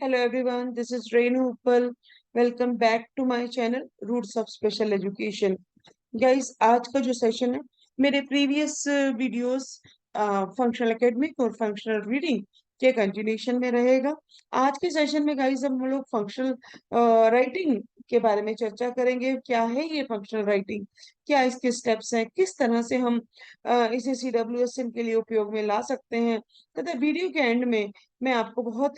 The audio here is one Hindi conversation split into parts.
Hello everyone, this is Renu Uppal. Welcome back to my channel Roots of Special Education. Guys आज का जो सेशन है मेरे प्रीवियस वीडियोस फंक्शनल एकेडमिक और फंक्शनल रीडिंग के कंटिन्यूशन में रहेगा। आज के सेशन में गाइस हम लोग फंक्शनल राइटिंग के बारे में चर्चा करेंगे। क्या है ये फंक्शनल राइटिंग, क्या इसके स्टेप्स हैं, किस तरह से हम इसे CWSN के लिए उपयोग में ला सकते हैं, तथा वीडियो के एंड में मैं आपको बहुत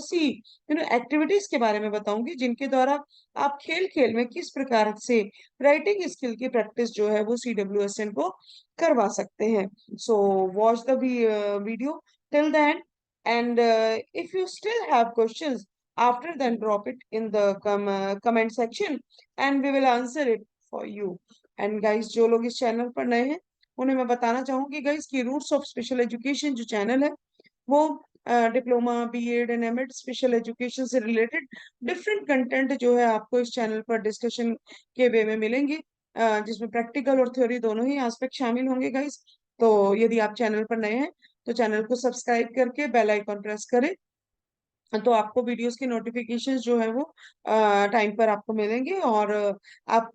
सी एक्टिविटीज के बारे में बताऊंगी जिनके द्वारा आप खेल खेल में किस प्रकार से राइटिंग स्किल की प्रैक्टिस जो है वो CWSN को करवा सकते हैं। So watch the video till the end, and if you still have questions after, then drop it in the comment section and we will answer it for you. And guys, जो लोग इस चैनल पर नए हैं उन्हें मैं बताना चाहूंगी गाइस कि रूट्स ऑफ स्पेशल एजुकेशन जो चैनल है वो diploma, BEd and MEd special education से रिलेटेड डिफरेंट कंटेंट जो है आपको इस चैनल पर डिस्कशन के वे में मिलेंगे, जिसमें प्रैक्टिकल और थ्योरी दोनों ही एस्पेक्ट शामिल होंगे गाइस। तो यदि आप चैनल पर नए हैं तो चैनल को सब्सक्राइब करके बेल आइकॉन प्रेस करें, तो आपको वीडियोस की नोटिफिकेशंस जो है वो टाइम पर आपको मिलेंगे। और आप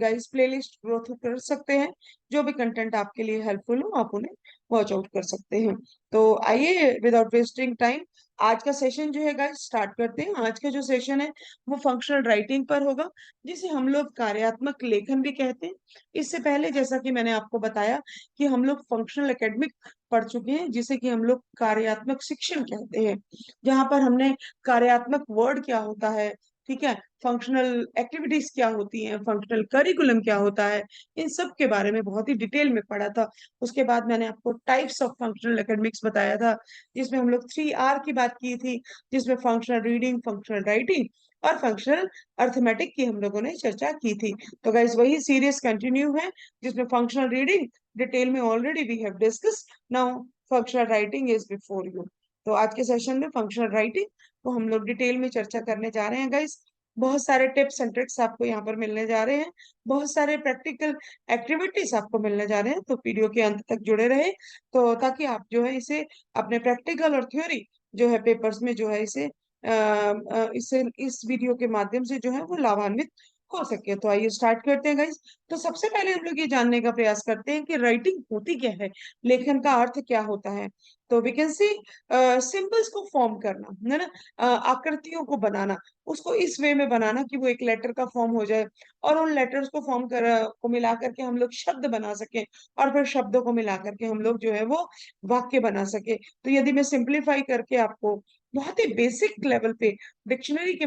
गाइस प्लेलिस्ट ग्रो थ्रू कर सकते हैं, जो भी कंटेंट आपके लिए हेल्पफुल हो आप उन्हें वॉच आउट कर सकते हैं। तो आइए विदाउट वेस्टिंग टाइम आज का सेशन जो है गाइस स्टार्ट करते हैं। आज का जो सेशन है वो फंक्शनल राइटिंग पर होगा, जिसे हम लोग कार्यात्मक लेखन भी कहते हैं। इससे पहले जैसा कि मैंने आपको बताया कि हम लोग फंक्शनल एकेडमिक पढ़ चुके हैं, जिसे कि हम लोग कार्यात्मक शिक्षण कहते हैं, जहां पर हमने कार्यात्मक वर्ड क्या होता है, ठीक है, फंक्शनल एक्टिविटीज क्या होती हैं, फंक्शनल करिकुलम क्या होता है, इन सब के बारे में बहुत ही डिटेल में पढ़ा था। उसके बाद मैंने आपको टाइप्स ऑफ फंक्शनल एकेडमिक्स बताया था, जिसमें हम लोग 3R की बात की थी, जिसमें फंक्शनल रीडिंग, फंक्शनल राइटिंग और फंक्शनल अर्थमेटिक की हम लोगों ने चर्चा की थी। तो गाइस वही सीरीज कंटिन्यू है, जिसमें फंक्शनल रीडिंग डिटेल में already we have discuss, now functional writing is before you. तो आज के सेशन में फंक्शनल राइटिंग को हम लोग डिटेल में चर्चा करने जा रहे हैं गाइस। बहुत सारे टिप्स एंड ट्रिक्स आपको यहाँ पर मिलने जा रहे हैं, बहुत सारे प्रैक्टिकल एक्टिविटीज आपको मिलने जा रहे हैं, तो वीडियो के अंत तक जुड़े रहे, तो ताकि आप जो है इसे अपने प्रैक्टिकल और थ्योरी जो है पेपर्स में जो है इसे इस वीडियो के माध्यम से जो है वो लाभान्वित हो सके। तो आइए स्टार्ट करते हैं गाइस। तो सबसे पहले हम लोग ये जानने का प्रयास करते हैं कि राइटिंग होती क्या है, लेखन का अर्थ क्या होता है। तो वी कैन सी सिंबल्स को फॉर्म करना है ना, आकृतियों को बनाना, उसको इस वे में बनाना कि वो एक लेटर का फॉर्म हो जाए, और उन लेटर्स को फॉर्म कर को मिला करके हम लोग शब्द बना सके, और फिर शब्दों को मिला करके हम लोग जो है वो वाक्य बना सके। तो यदि मैं सिंप्लीफाई करके आपको बहुत ही बेसिक लेवल पे, डिक्शनरी के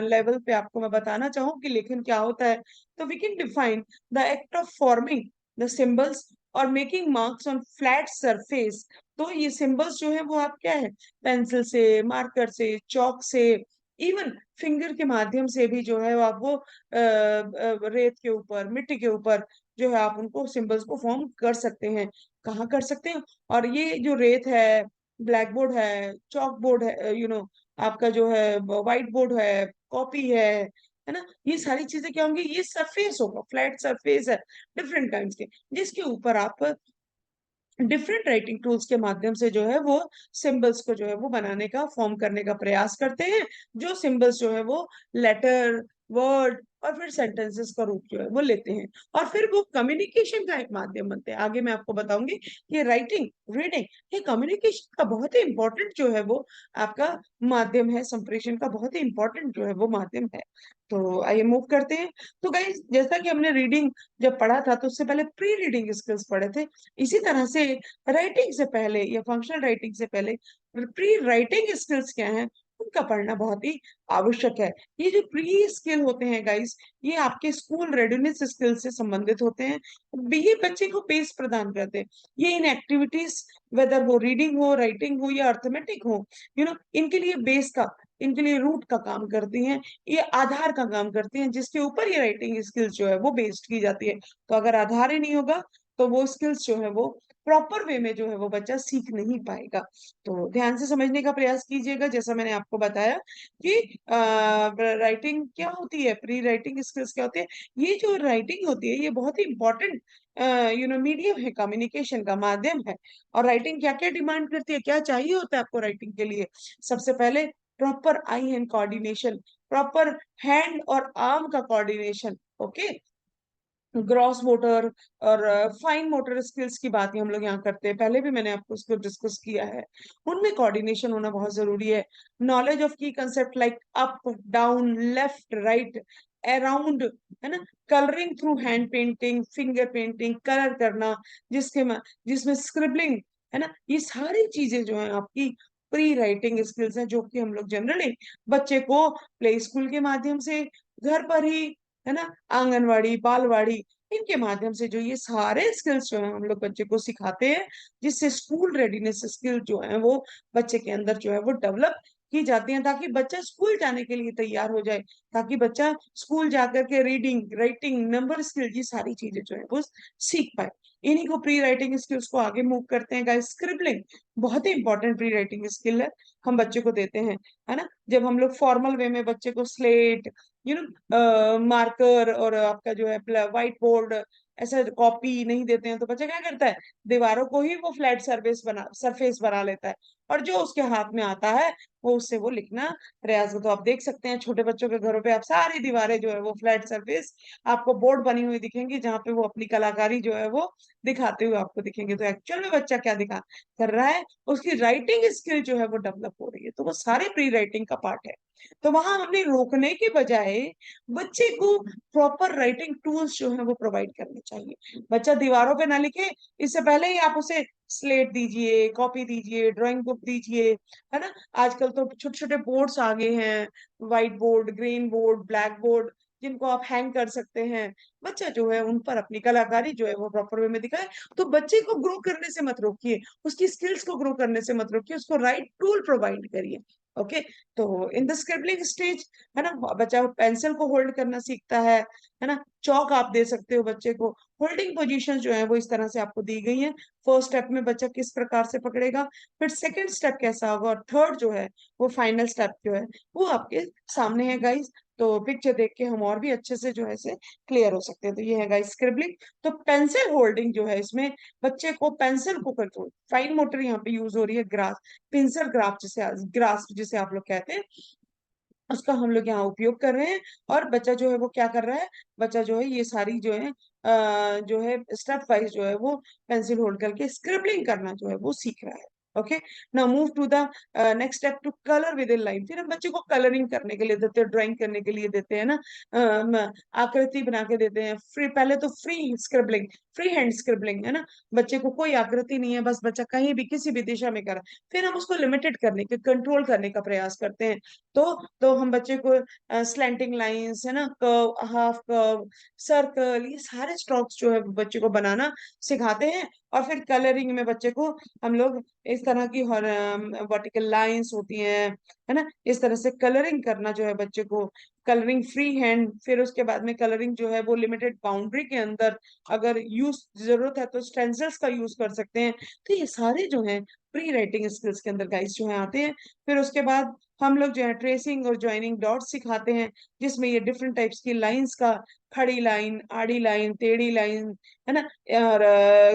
लेवल पे आपको मैं बताना चाहूँ कि लेखन क्या होता है, तो we can define the act of forming the symbols और making marks on flat surface. तो ये सिंबल्स जो है वो आप क्या है, पेंसिल से, मार्कर से, चौक से, इवन फिंगर के माध्यम से भी जो है आप वो रेत के ऊपर, मिट्टी के ऊपर जो है आप उनको सिंबल्स को फॉर्म कर सकते हैं। कहाँ कर सकते हैं? और ये जो रेत है, ब्लैक बोर्ड है, चौक बोर्ड है, आपका जो है व्हाइट बोर्ड है, कॉपी है ना, ये सारी चीजें क्या होंगी, ये सरफेस होगा, फ्लैट सरफेस है डिफरेंट काइंड्स के, जिसके ऊपर आप डिफरेंट राइटिंग टूल्स के माध्यम से जो है वो सिंबल्स को जो है वो बनाने का, फॉर्म करने का प्रयास करते हैं, जो सिंबल्स जो है वो लेटर, वर्ड और फिर सेंटेंसेस का रूप जो है वो लेते हैं, और फिर वो कम्युनिकेशन का एक माध्यम बनते हैं। आगे मैं आपको बताऊंगी कि राइटिंग, रीडिंग, ये कम्युनिकेशन का बहुत ही इंपॉर्टेंट जो है वो आपका माध्यम है, संप्रेषण का बहुत ही इंपॉर्टेंट जो है वो माध्यम है। तो आइए मूव करते हैं। तो गाइस जैसा कि हमने रीडिंग जब पढ़ा था तो उससे पहले प्री रीडिंग स्किल्स पढ़े थे, इसी तरह से राइटिंग से पहले या फंक्शनल राइटिंग से पहले प्री राइटिंग स्किल्स क्या है, उनका पढ़ना बहुत ही आवश्यक है। ये जो प्री स्किल होते हैं गाइस, ये आपके स्कूल रेडीनेस स्किल से संबंधित होते हैं, ये बच्चे को बेस प्रदान करते हैं। ये इन एक्टिविटीज, वेदर वो रीडिंग हो, राइटिंग हो या अर्थमेटिक हो, इनके लिए बेस का, इनके लिए रूट का काम करती हैं, ये आधार का काम करती हैं, जिसके ऊपर ये राइटिंग स्किल्स जो है वो बेस्ड की जाती है। तो अगर आधार ही नहीं होगा तो वो स्किल्स जो है वो प्रॉपर वे में जो है वो बच्चा सीख नहीं पाएगा। तो ध्यान से समझने का प्रयास कीजिएगा। जैसा मैंने आपको बताया कि राइटिंग क्या होती है, प्री राइटिंग स्किल्स क्या होती है, ये जो राइटिंग होती है ये बहुत ही इंपॉर्टेंट मीडियम है, कम्युनिकेशन का माध्यम है। और राइटिंग क्या क्या डिमांड करती है, क्या चाहिए होता है आपको राइटिंग के लिए? सबसे पहले प्रॉपर आई हैंड कोऑर्डिनेशन, प्रॉपर हैंड और आर्म का कोऑर्डिनेशन। ओके, ग्रॉस मोटर और फाइन मोटर स्किल्स की बात ही हम लोग यहाँ करते हैं, पहले भी मैंने आपको उसको डिस्कस किया है। उनमें कोऑर्डिनेशन होना बहुत जरूरी है। नॉलेज ऑफ की concept like up, down, left, right, around, है ना। Colouring through hand painting, finger painting, colour करना, जिसमें स्क्रिबलिंग, है ना। ये सारी चीजें जो है आपकी प्री राइटिंग स्किल्स हैं, जो कि हम लोग जनरली बच्चे को प्ले स्कूल के माध्यम से, घर पर ही, है ना, आंगनवाड़ी, बालवाड़ी, इनके माध्यम से जो ये सारे स्किल्स जो है हम लोग बच्चे को सिखाते हैं, जिससे स्कूल रेडीनेस स्किल जो है वो बच्चे के अंदर जो है वो डेवलप की जाती हैं, ताकि बच्चा स्कूल जाने के लिए तैयार हो जाए, ताकि बच्चा स्कूल जाकर के रीडिंग, राइटिंग, नंबर स्किल, ये सारी चीजें जो है वो सीख पाए। इन्हीं को प्री राइटिंग स्किल्स को आगे मूव करते हैं गाइस। स्क्रिबलिंग बहुत ही इंपॉर्टेंट प्री राइटिंग स्किल है, हम बच्चे को देते हैं, है ना। जब हम लोग फॉर्मल वे में बच्चे को स्लेट, मार्कर और आपका जो है व्हाइट बोर्ड, ऐसा कॉपी नहीं देते हैं, तो बच्चा क्या करता है, दीवारों को ही वो फ्लैट सरफेस बना लेता है, और जो उसके हाथ में आता है वो उससे वो लिखना प्रयास करता है। तो आप देख सकते हैं छोटे बच्चों के घरों पे आप सारी दीवारें जो है वो फ्लैट सरफेस आपको बोर्ड बनी हुई दिखेंगी, जहाँ पे वो अपनी कलाकारी जो है वो दिखाते हुए आपको दिखेंगे। तो एक्चुअल में बच्चा क्या दिखा कर रहा है, उसकी राइटिंग स्किल जो है वो डेवलप हो रही है, तो वो सारे प्री राइटिंग का पार्ट है। तो वहां हमने रोकने के बजाय बच्चे को प्रॉपर राइटिंग टूल्स जो है वो प्रोवाइड करने चाहिए। बच्चा दीवारों पे ना लिखे, इससे पहले ही आप उसे स्लेट दीजिए, कॉपी दीजिए, ड्राइंग बुक दीजिए, है ना। आजकल तो छोटे छोटे बोर्ड्स आ गए हैं, white board, green board, black board, जिनको आप हैंग कर सकते हैं। बच्चा जो है उन पर अपनी कलाकारी जो है वो प्रॉपर वे में दिखाए। तो बच्चे को ग्रो करने से मत रोकिए, उसकी स्किल्स को ग्रो करने से मत रोकिए, उसको राइट टूल प्रोवाइड करिए। ओके, तो इन द स्क्रिबलिंग स्टेज, है ना, बच्चा पेंसिल को होल्ड करना सीखता है ना। चौक आप दे सकते हो बच्चे को। होल्डिंग पोजीशन जो है वो इस तरह से आपको दी गई है। फर्स्ट स्टेप में बच्चा किस प्रकार से पकड़ेगा, फिर सेकंड स्टेप कैसा होगा, और थर्ड जो है वो फाइनल स्टेप जो है वो आपके सामने है गाइस। तो पिक्चर देख के हम और भी अच्छे से जो है से क्लियर हो सकते हैं। तो ये है गाइस स्क्रिबलिंग। तो पेंसिल होल्डिंग जो है, इसमें बच्चे को पेंसिल को कंट्रोल, फाइन मोटर यहाँ पे यूज हो रही है, ग्रास, पिंसर ग्राफ जिसे, ग्रास जिसे आप लोग कहते हैं, उसका हम लोग यहाँ उपयोग कर रहे हैं। और बच्चा जो है वो क्या कर रहा है, बच्चा जो है ये सारी जो है जो है स्टेप वाइज जो है वो पेंसिल होल्ड करके स्क्रिबलिंग करना जो है वो सीख रहा है। Okay, now move to the next step, to colour within line. फिर हम बच्चे को कलरिंग करने के लिए देते हैं, ड्राइंग करने के लिए देते हैं ना, आकृति बना के देते हैं। फ्री, पहले तो free scribbling, free hand scribbling, है ना। बच्चे को कोई आकृति नहीं है, बस बच्चा कहीं भी किसी भी दिशा में कर रहा है, फिर हम उसको लिमिटेड करने के, कंट्रोल करने का प्रयास करते हैं। तो हम बच्चे को स्लैंटिंग लाइंस, है ना, कर्व, हाफ कर्व, सर्कल, ये सारे स्ट्रोक्स जो है बच्चे को बनाना सिखाते हैं। और फिर कलरिंग में बच्चे को हम लोग इस तरह की वर्टिकल लाइंस होती हैं, है ना, इस तरह से कलरिंग करना जो है बच्चे को, कलरिंग फ्री हैंड। फिर उसके बाद में कलरिंग जो है वो लिमिटेड बाउंड्री के अंदर, अगर यूज जरूरत है तो स्टेंसिल्स का यूज कर सकते हैं। तो ये सारे जो है प्री राइटिंग स्किल्स के अंदर गाइस जो है आते हैं। फिर उसके बाद हम लोग जो है ट्रेसिंग और ज्वाइनिंग डॉट सिखाते हैं, जिसमें ये डिफरेंट टाइप्स की लाइंस का, खड़ी लाइन, आड़ी लाइन, टेढ़ी लाइन, है ना, और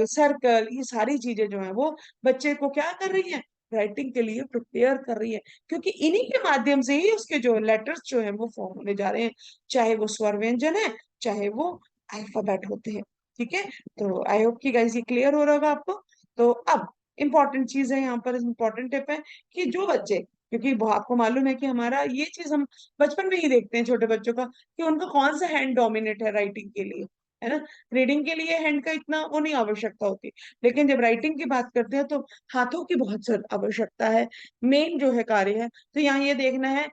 सर्कल, ये सारी चीजें जो है वो बच्चे को क्या कर रही है, राइटिंग के लिए प्रिपेयर कर रही है। क्योंकि इन्हीं के माध्यम से ही उसके जो लेटर्स जो है वो फॉर्म होने जा रहे हैं, चाहे वो स्वर व्यंजन है, चाहे वो अल्फाबेट होते हैं। ठीक है, तो आई होप कि गाइस ये क्लियर हो रहा होगा आपको। तो अब इंपॉर्टेंट चीज है यहाँ पर, इंपॉर्टेंट टिप है कि जो बच्चे, क्योंकि आपको मालूम है कि हमारा ये चीज हम बचपन में ही देखते हैं छोटे बच्चों का, कि उनका कौन सा हैंड डोमिनेट है राइटिंग के लिए, है ना। रीडिंग के लिए हैंड का इतना वो नहीं आवश्यकता होती, लेकिन जब राइटिंग की बात करते हैं तो हाथों की बहुत आवश्यकता है, मेन जो है कार्य है। तो यहाँ ये देखना है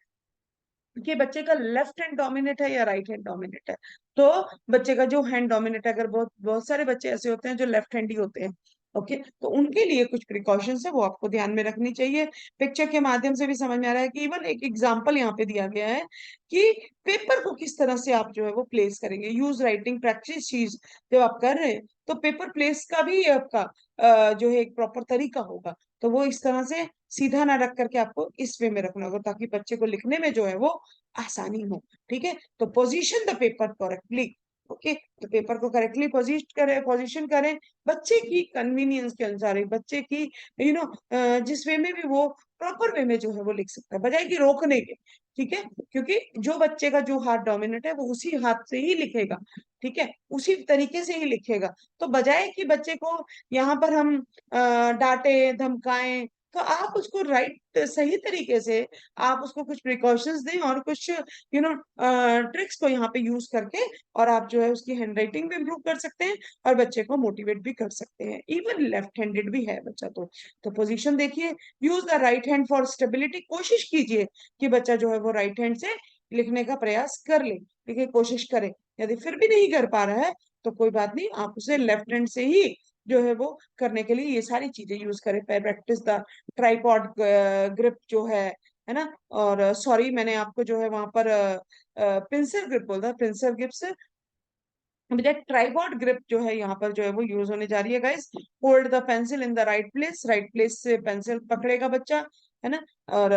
कि बच्चे का लेफ्ट हैंड डोमिनेट है या राइट हैंड डोमिनेट है। तो बच्चे का जो हैंड डोमिनेट है, अगर बहुत बहुत सारे बच्चे ऐसे होते हैं जो लेफ्ट हैंड ही होते हैं, ओके, तो उनके लिए कुछ प्रिकॉशंस है वो आपको ध्यान में रखनी चाहिए। पिक्चर के माध्यम से भी समझ में आ रहा है कि इवन एक एग्जांपल यहाँ पे दिया गया है कि पेपर को किस तरह से आप जो है वो प्लेस करेंगे। यूज राइटिंग प्रैक्टिस चीज जब आप कर रहे हैं, तो पेपर प्लेस का भी आपका जो है एक प्रॉपर तरीका होगा। तो वो इस तरह से सीधा ना रख करके आपको इस वे में रखना होगा, ताकि बच्चे को लिखने में जो है वो आसानी हो। ठीक है, तो position the paper correctly, okay, तो पेपर को करेक्टली पोजीशन करें बच्चे की कन्वीनियंस के अनुसार ही, बच्चे की जिस वे में भी वो प्रॉपर वे में जो है वो लिख सकता है, बजाय कि रोकने के। ठीक है, क्योंकि जो बच्चे का जो हाथ डोमिनेट है वो उसी हाथ से ही लिखेगा, ठीक है, उसी तरीके से ही लिखेगा। तो बजाय कि बच्चे को यहाँ पर हम डांटे धमकाएं, तो आप उसको राइट सही तरीके से आप उसको कुछ प्रिकॉशंस दें और कुछ ट्रिक्स को यहाँ पे यूज करके, और आप जो है उसकी हैंडराइटिंग भी इम्प्रूव कर सकते हैं और बच्चे को मोटिवेट भी कर सकते हैं। इवन लेफ्ट हैंडेड भी है बच्चा तो पोजीशन देखिए, use the right hand for stability, कोशिश कीजिए कि बच्चा जो है वो राइट हैंड से लिखने का प्रयास कर ले, देखिए कोशिश करे। यदि फिर भी नहीं कर पा रहा है तो कोई बात नहीं, आप उसे लेफ्ट हैंड से ही जो है वो करने के लिए ये सारी चीजें यूज करें। प्रैक्टिस द ट्राइपॉड ग्रिप जो है ना। और सॉरी, मैंने आपको जो है वहां पर पिंसर ग्रिप बोल रहा, पिंसर ग्रिप से बजाय ट्राइपॉड ग्रिप जो है यहाँ पर जो है वो यूज होने जा रही है guys. Hold the pencil in the right place से पेंसिल पकड़ेगा बच्चा, है ना। और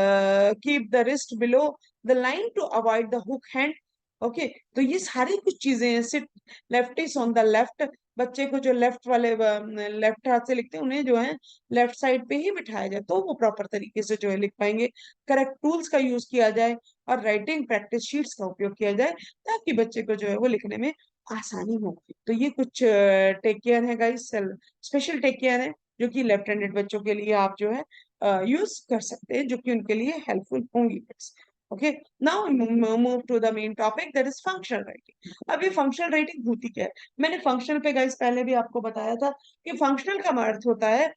keep the wrist below the line to avoid the hook hand. Okay, तो ये सारी कुछ चीजें हैं। Sit left is on the left, बच्चे को जो लेफ्ट वाले लेफ्ट हाथ से लिखते हैं उन्हें जो है लेफ्ट साइड पे ही बिठाया जाए तो वो प्रॉपर तरीके से जो है लिख पाएंगे। करेक्ट टूल्स का यूज किया जाए और राइटिंग प्रैक्टिस शीट्स का उपयोग किया जाए ताकि बच्चे को जो है वो लिखने में आसानी हो। तो ये कुछ टेक केयर है गाइस, स्पेशल टेक केयर है जो कि लेफ्ट हैंडेड बच्चों के लिए आप जो है यूज कर सकते हैं, जो कि उनके लिए हेल्पफुल होंगी। Okay, now move to the main topic, that is functional writing. अब ये फंक्शनल राइटिंग होती क्या है? मैंने फंक्शनल पे गाइस पहले भी आपको बताया था कि फंक्शनल का अर्थ होता है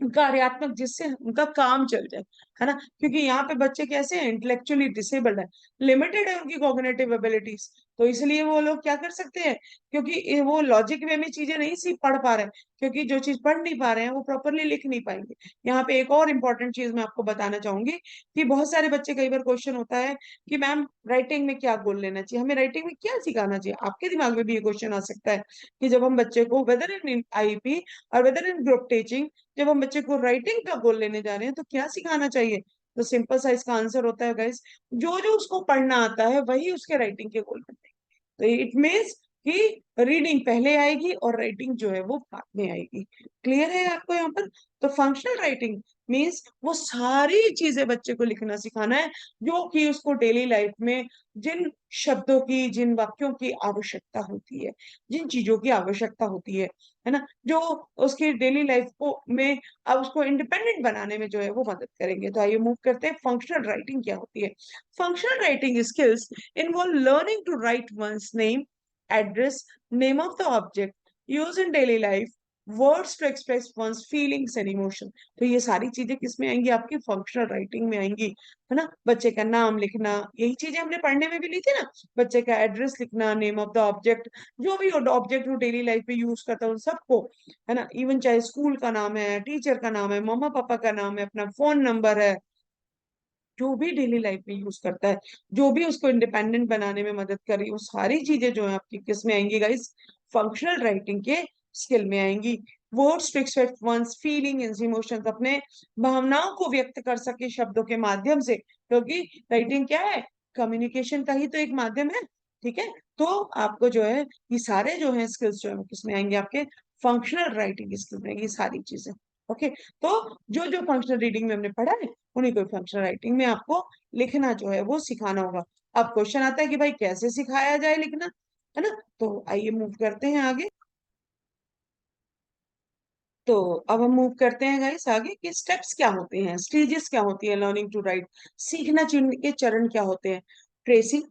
कार्यात्मक, जिससे उनका काम चल जाए, है ना। क्योंकि यहाँ पे बच्चे कैसे हैं, इंटेलेक्चुअली डिसेबल्ड है, लिमिटेड है उनकी कॉग्निटिव एबिलिटीज, तो इसलिए वो लोग क्या कर सकते हैं, क्योंकि वो लॉजिक वे में चीजें नहीं सीख पढ़ पा रहे हैं, क्योंकि जो चीज पढ़ नहीं पा रहे हैं वो प्रॉपरली लिख नहीं पाएंगे। यहाँ पे एक और इम्पोर्टेंट चीज मैं आपको बताना चाहूंगी कि बहुत सारे बच्चे, कई बार क्वेश्चन होता है कि मैम राइटिंग में क्या गोल लेना चाहिए, हमें राइटिंग में क्या सिखाना चाहिए। आपके दिमाग में भी ये क्वेश्चन आ सकता है कि जब हम बच्चे को वेदर इन आईपी और वेदर इन ग्रुप टीचिंग, जब हम बच्चे को राइटिंग का गोल लेने जा रहे हैं तो क्या सिखाना चाहिए। तो सिंपल सा इसका आंसर होता है गाइस, जो जो उसको पढ़ना आता है वही उसके राइटिंग के गोल बनते हैं। तो इट मीन्स कि रीडिंग पहले आएगी और राइटिंग जो है वो बाद में आएगी। क्लियर है आपको यहाँ पर? तो फंक्शनल राइटिंग मीन्स वो सारी चीजें बच्चे को लिखना सिखाना है जो कि उसको डेली लाइफ में जिन शब्दों की, जिन वाक्यों की आवश्यकता होती है, जिन चीजों की आवश्यकता होती है ना, जो उसकी डेली लाइफ को में अब उसको इंडिपेंडेंट बनाने में जो है वो मदद करेंगे। तो आइए मूव करते हैं, फंक्शनल राइटिंग क्या होती है। Functional writing skills involve learning to write one's name, address, name of the object, use in daily life, words to express one's feelings and emotion। तो ये सारी चीजें किसमें आएंगी, आपकी फंक्शनल राइटिंग में आएंगी, है ना। बच्चे का नाम लिखना, यही चीजें हमने पढ़ने में भी ली थी ना, बच्चे का एड्रेस लिखना, नेम ऑफ द ऑब्जेक्ट, जो भी ऑब्जेक्ट वो डेली लाइफ में यूज करता है उन सबको, है ना। इवन चाहे स्कूल का नाम है, टीचर का नाम है, मम्मा पापा का नाम है, अपना फोन नंबर है, जो भी डेली लाइफ में यूज करता है, जो भी उसको इंडिपेंडेंट बनाने में मदद कर रही है, वो सारी चीजें जो है आपकी किस में आएंगी गाइस, फंक्शनल राइटिंग के स्किल में आएंगी। Words to express one's feeling and emotions, अपने भावनाओं को व्यक्त कर सके शब्दों के माध्यम से, क्योंकि राइटिंग क्या है, कम्युनिकेशन का ही तो एक माध्यम है। ठीक है, तो आपको जो है ये सारे जो है स्किल्स जो है वो किसमें आएंगे, आपके फंक्शनल राइटिंग स्किल्स में आएंगी सारी चीजें। ओके, तो जो जो फंक्शनल रीडिंग में हमने पढ़ा है उन्हीं को फंक्शनल राइटिंग में आपको लिखना जो है वो सिखाना होगा। अब क्वेश्चन आता है कि भाई कैसे सिखाया जाए लिखना, है ना। तो आइए मूव करते हैं आगे। तो अब हम मूव करते हैं गाइस आगे कि स्टेप्स क्या होते हैं, स्टेजेस क्या होती है लर्निंग टू राइट, सीखना के चरण क्या होते हैं। Tracing,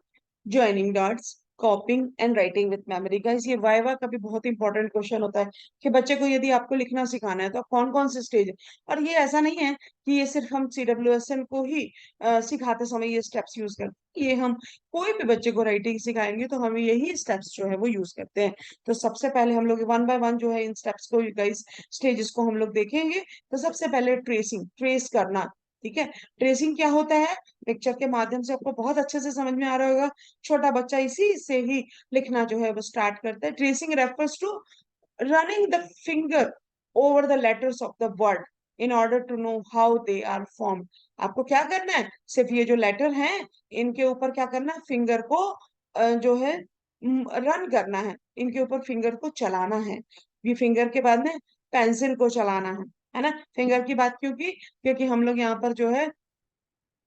joining dots, कॉपिंग and writing with memory. Guys ये वाइवा का भी बहुत इंपॉर्टेंट क्वेश्चन होता है कि बच्चे को यदि आपको लिखना सिखाना है तो कौन कौन से स्टेज है। और ये ऐसा नहीं है कि ये सिर्फ हम CWSN को ही सिखाते समय ये स्टेप्स यूज करते हैं, ये हम कोई भी बच्चे को राइटिंग सिखाएंगे तो हम यही स्टेप्स जो है वो यूज करते हैं। तो सबसे पहले हम लोग वन बाय वन जो है इन स्टेप्स को गाइस, स्टेजेस को हम लोग देखेंगे। तो सबसे पहले ट्रेसिंग, ट्रेस करना। ठीक है, ट्रेसिंग क्या होता है, पिक्चर के माध्यम से आपको बहुत अच्छे से समझ में आ रहा होगा, छोटा बच्चा इसी से ही लिखना जो है वो स्टार्ट करता है। Tracing refers to running the finger over the letters of the word in order to know how they are formed. आपको क्या करना है, सिर्फ ये जो लेटर हैं इनके ऊपर क्या करना है, फिंगर को जो है रन करना है, इनके ऊपर फिंगर को चलाना है। ये फिंगर के बाद में पेंसिल को चलाना है ना। फिंगर की बात क्यों की, क्योंकि हम लोग यहाँ पर जो है